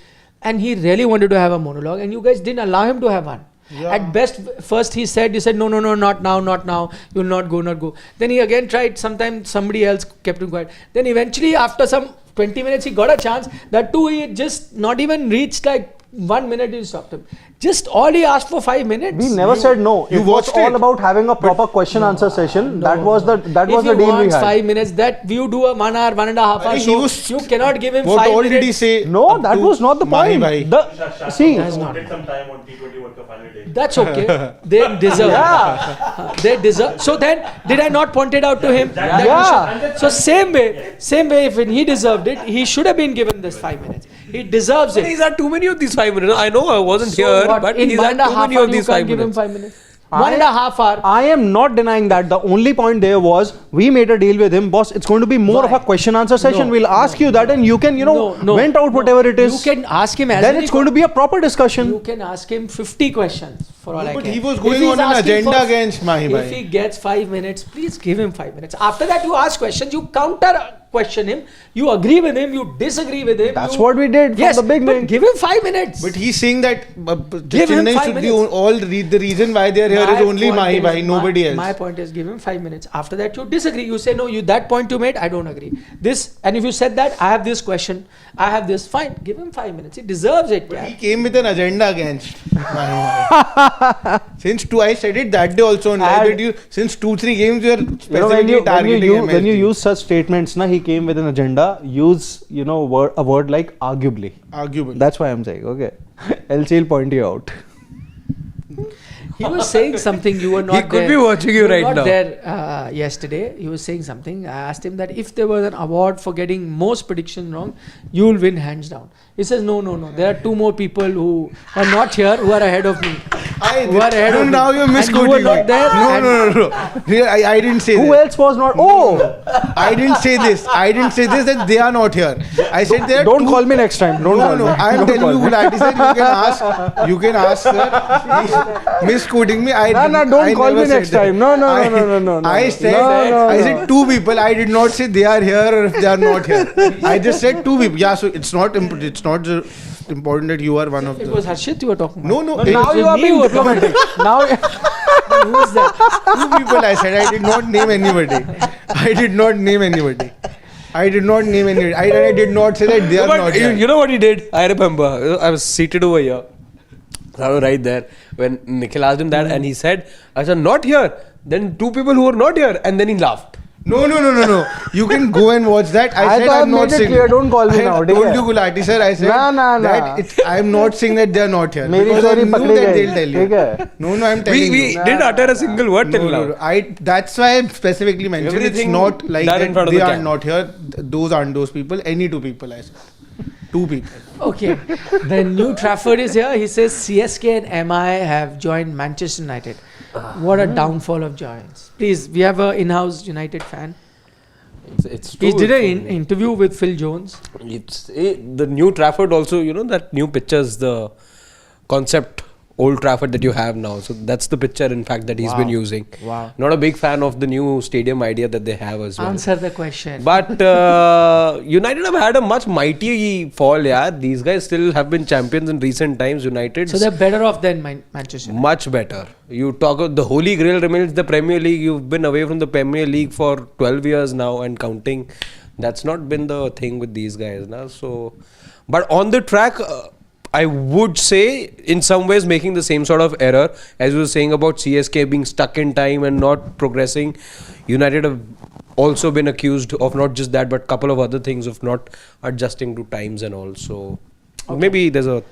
And he really wanted to have a monologue, and you guys didn't allow him to have one. Yeah. At best, first you said, no, not now, you'll not go. Then he again tried, sometimes somebody else kept him quiet. Then eventually, after some 20 minutes, he got a chance. That too, he just not even reached 1 minute, you stopped him. Just all he asked for 5 minutes. We never said no. You It was watched all it. about having a proper question answer session. No, That was the deal we If he wants had. 5 minutes, that you do a 1 hour, 1.5 hour He show, was- you cannot give him What 5 all minutes. did he say? No, that was not the Mahi point. bhai. See, That's not. Did some time on T20 World Cup final day. That's okay. They deserve. They deserve. So then, did I not point it out to him? That he Yeah. should- So same way, if he deserved it, he should have been given this 5 minutes. He deserves it. He's had too many of these 5 minutes. I know I wasn't So here, what, but in he's one had and a too half many hour, of you these can't 5 give him minutes. 5 minutes. 1.5 hour. I am not denying that. The only point there was we made a deal with him, boss. It's going to be more of a question answer session. No, we'll ask you that, and you can, No, vent out whatever it is. You can ask him as Then many it's going to be a proper discussion. You can ask him 50 questions for all I But care. he was If going he's on an asking agenda for- against Mahi If bhai. he gets 5 minutes, please give him 5 minutes. After that, you ask questions, you counter question him, you agree with him, you disagree with him. That's what we did from Yes, the beginning. but give him 5 minutes. But he's saying that Give him Chennai 5 should be minutes. the reason why they are here is only point Mahi is- bhai, nobody else. My point is, give him 5 minutes. After that, you disagree. You say, no, that point you made, I don't agree. This, and if you said that, I have this question, I have this, fine, give him 5 minutes. He deserves it. But Yeah. he came with an agenda against Mahi bhai. I said it that day also on live that since 2-3 games you are specifically targeting when you MSG. use such statements, he came with an agenda. Use a word like arguably. Arguably. That's why I'm saying. Okay, else he'll point you out. He was saying something, you were not He there. could be watching you were right not now. there yesterday. He was saying something. I asked him that if there was an award for getting most predictions wrong, you will win hands down. He says, no. There are 2 more people who are not here who are ahead of me. Who are ahead of me. Now you're And you misquoting were not me. there. No. I didn't say Who that. else was not? Oh, I didn't say this. that they are not here. I said there are don't 2 call me next time. Don't call No, me. I am Don't telling call you me. what I said. You can ask, sir. He's misquoting me. Don't call me next time. No. I said 2 people. I did not say they are here or if they are not here. I just said 2 people. Yeah, so it's not important that you are one of It them. was Harshit you were talking about. No. Now you are being diplomatic. Now, who's that? 2 people I said. I did not name anybody. I did not name anybody. I did not say that they are But not here. you know what he did? I remember. I was seated over here. I was right there when Nikhil asked him that, and he said, "I said not here." Then 2 people who were not here, and then he laughed. No. You can go and watch that. I said thought I'm not made it saying. clear, don't call me now, I ठीक told है? you, Gulati sir. I said Nah. that I'm not saying that they are not here. मेरी Because I चोरी knew पकड़ी that गई, they'll tell ठीक you. है? No, I'm telling We you. didn't utter a single word till now. No. That's why I specifically mentioned Everything it's not like done in that front of they the are camera. not here. Those aren't those people. Any 2 people I said. 2 people. Okay. The new Trafford is here. He says CSK and MI have joined Manchester United. What a downfall of giants. Please, we have an in-house United fan. It's He true. did an interview with Phil Jones. It's the new Trafford also. You know that new pictures, the concept Old Trafford that you have now. So that's the picture, in fact, that he's been using. Wow. Not a big fan of the new stadium idea that they have as well. Answer the question. But United have had a much mighty fall. Yeah, these guys still have been champions in recent times. United. So they're better off than Manchester United. Much better. You talk of the Holy Grail remains the Premier League. You've been away from the Premier League for 12 years now and counting. That's not been the thing with these guys now. So, but on the track, I would say in some ways making the same sort of error as you were saying about CSK being stuck in time and not progressing. United have also been accused of not just that but couple of other things of not adjusting to times and all. So maybe there's a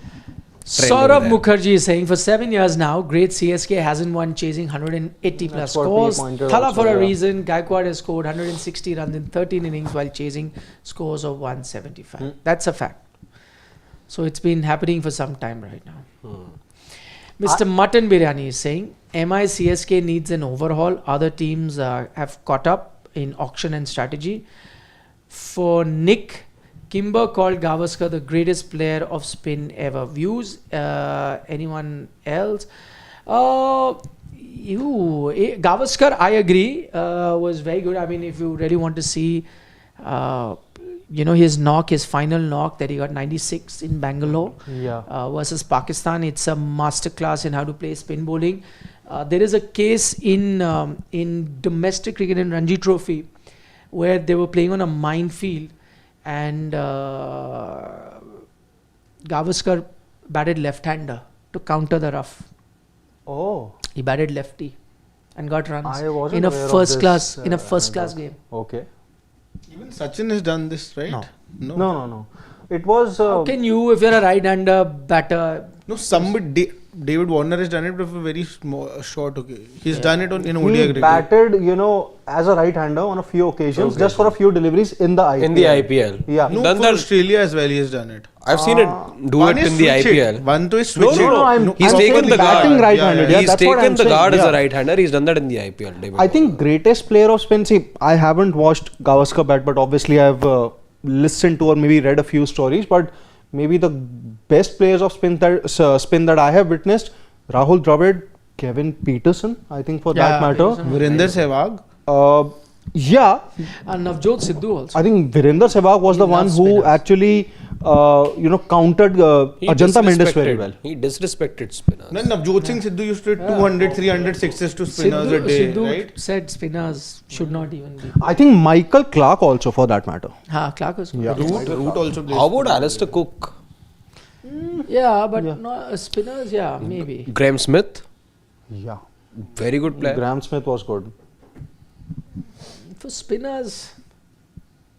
Saurabh Mukherjee is saying for 7 years now, great CSK hasn't won chasing 180 plus That's what we scores. pointed Thala also, for a yeah. reason. Gaikwad has scored 160 runs in 13 innings while chasing scores of 175. That's a fact. So it's been happening for some time right now. Mr. Mutton Biryani is saying MI CSK needs an overhaul. Other teams have caught up in auction and strategy. For Nick, Kimber called Gavaskar the greatest player of spin ever. Views? Anyone else? Gavaskar, I agree, was very good. I mean, if you really want to see, his knock, his final knock that he got 96 in Bangalore versus Pakistan, it's a masterclass in how to play spin bowling. There is a case in domestic cricket in Ranji Trophy where they were playing on a minefield and Gavaskar batted left-hander to counter the rough. Oh. He batted lefty and got runs I wasn't in a aware of first this, class game. Okay. Even Sachin has done this, right? No. It was. How can you, if you're a right-hander batter? No, somebody. David Warner has done it with a very small, short. Okay, he's done it in ODI he cricket. batted, as a right-hander on a few occasions, just for a few deliveries in the IPL. In the IPL. Yeah. No, Done for that- Australia as well, he has done it. I've seen it do One it is in the switch IPL. it. One to is switch it. He's I'm taken saying the batting guard. right-handed. Yeah, He's that's what taken I'm the saying, guard as yeah. a right-hander. He's done that in the IPL. David I think greatest player of spin. See, I haven't watched Gavaskar bat, but obviously I've listened to or maybe read a few stories. But maybe the best players of spin that I have witnessed: Rahul Dravid, Kevin Peterson. I think for that matter. Peterson. Virender Sehwag. Yeah, And Navjot Sidhu also. I think Virender Sehwag was the one loves who spinners. actually, countered He Ajanta Mendes very disrespected- well. He disrespected spinners. Then Navjot Singh Sidhu used to hit 200, 300 sixes to spinners a day, Sidhu right? said spinners should not even be. I think Michael Clark also for that matter. Clark was good. Yeah. Root also plays. How about Alistair Cook? Yeah, but no, spinners, maybe. Graham Smith? Yeah. Very good player. Graham Smith was good. For spinners,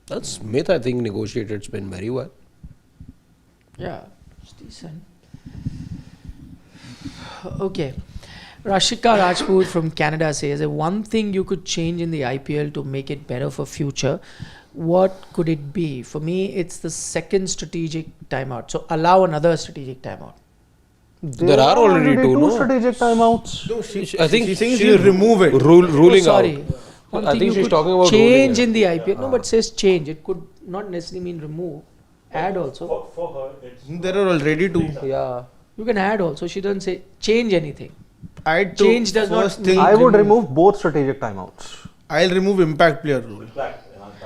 That Smith, I think, negotiated spin very well. it's decent. Okay. Rashika Rajput from Canada says, one thing you could change in the IPL to make it better for future, what could it be? For me, it's the second strategic timeout. So allow another strategic timeout. There are already two, no? strategic timeouts. No, I think she's saying she'll remove it. Ruling sorry. out. One I thing think you she's could talking about change ruling in the IPL. No, but it says change. It could not necessarily mean remove. Add also. For her, it's There are already two. Yeah. You can add also. She doesn't say change anything. I'd to Change does not first mean- thing. I would remove both strategic timeouts. I'll remove impact player rule. black.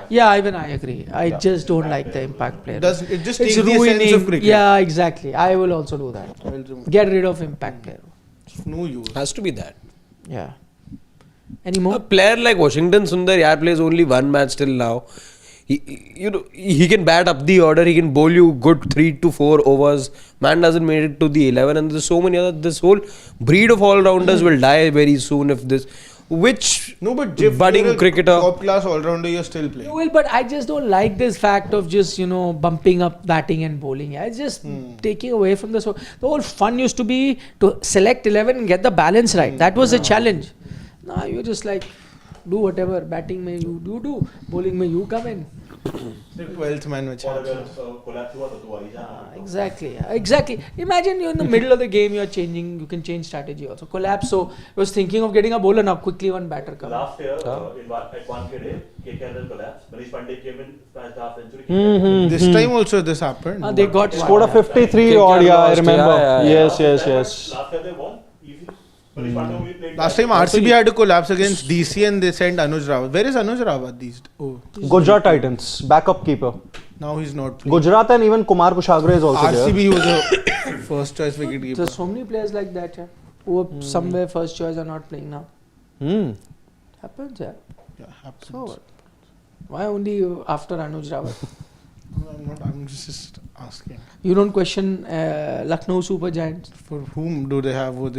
Yeah, even I agree. I just don't like the impact player. It just It's takes the essence of ruining. cricket. Yeah, exactly. I will also do that. I'll remove. Get rid of impact player. No use. Has to be that. Yeah. Any more? A player like Washington Sundar plays only one match till now. He can bat up the order. He can bowl you good 3 to 4 overs. Man doesn't make it to the 11, and there's so many other. This whole breed of all-rounders will die very soon if this. Which But budding cricketer? top class all-rounder, you're still playing. Well, but I just don't like this fact of just bumping up batting and bowling. Yeah, it's just taking away from the whole fun used to be to select 11 and get the balance right. That was the challenge. Now you're just like do whatever. Batting may you do, bowling may you come in. The 12th man which और अगर happens. collapse हुआ तो आ ही जाना. Exactly. Imagine you're in the middle of the game, you can change strategy also. Collapse. So I was thinking of getting a bowler now. Quickly one batter come. Last year, at one day, KKR collapsed. Manish Pandey came in, smashed half century. This time also this happened. They got Scored a one. 53 KKR odd, I lost, remember. yeah. Yes. Last year they won easy. Manish Pandey only played. Last time RCB had to collapse against DC and they sent Anuj Rawat. Where is Anuj Rawat these days? Oh, Gujarat Titans, backup keeper. now he's not playing. Gujarat and even Kumar Kushagra is also there. RCB was a first choice wicket keeper. There's so many players like that, yeah, who are somewhere first choice are not playing now. Happens, yeah. Yeah, happens. So what? Why only after Anuj Rawat? I'm just asking. You don't question Lucknow Super Giants? For whom do they have? Was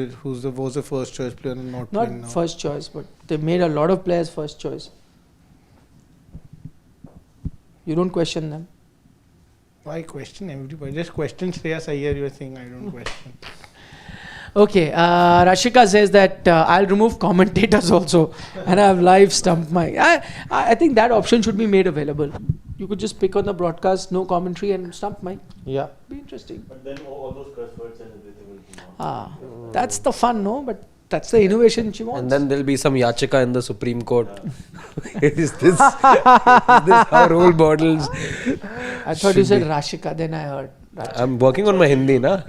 the first choice player and not Not playing now? first choice, but they made a lot of players first choice. You don't question them. Why question everybody? Just question Shreyas Iyer. You're saying I don't question. Okay, Rashika says that I'll remove commentators also and have live stump mic. I think that option should be made available. You could just pick on the broadcast, no commentary and stump mic. Yeah. Be interesting. But then all those curse words and everything will come out. That's the fun, no? But that's the innovation she wants. And then there'll be some yachika in the Supreme Court. Is this how role models? I thought you said Rashika, then I heard Rashika. I'm working on my Hindi, na?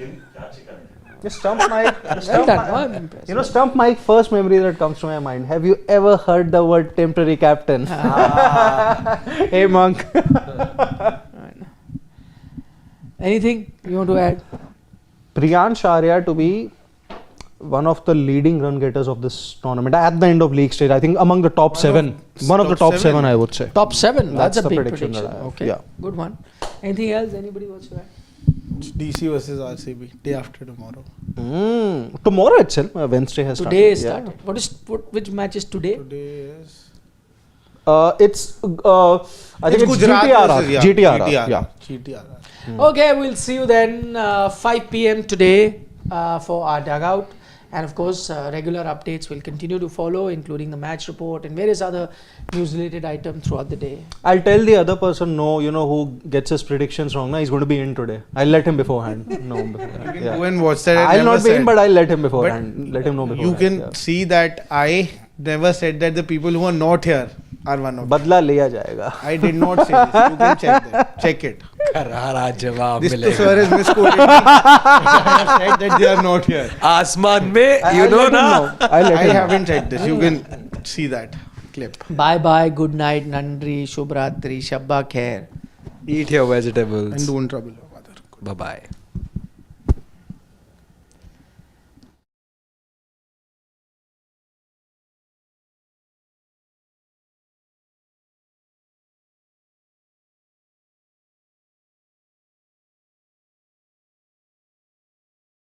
Just stump mic. Well done, no? I'm impressed. Stump mic, first memory that comes to my mind. Have you ever heard the word temporary captain? Hey, monk. Anything you want to add? Priyansh Arya to be one of the leading run getters of this tournament at the end of league stage. I think among the top seven. One of the top seven, I would say. Top 7. That's a the big prediction prediction. that I have. Okay, Yeah. good one. Anything else? Anybody wants to add? DC versus RCB day after tomorrow. Tomorrow itself, Wednesday has Today started. started. Which match is today? Today is It's I think it's Gujarat GTRR. versus, GTRR. Yeah. GTRR. Okay, we'll see you then 5 p.m. today for our dugout. And of course, regular updates will continue to follow, including the match report and various other news-related items throughout the day. I'll tell the other person no, who gets his predictions wrong. He's going to be in today. I'll let him beforehand. No, beforehand. Go and watch that. I'll not be in, but I'll let him beforehand. Let him know beforehand. You can see that I never said that the people who are not here are one of them. बदला लिया जाएगा. I did not say this. You can check that. Check it. करारा जवाब This मिलेगा. sir has misquoted me. I have said that they are not here. आसमान में, I'll let him know. I haven't said this. You can see that clip. Bye-bye, good night, Nandri, Shubhratri, Shabba Khair. Eat your vegetables. And don't trouble your mother. Bye-bye.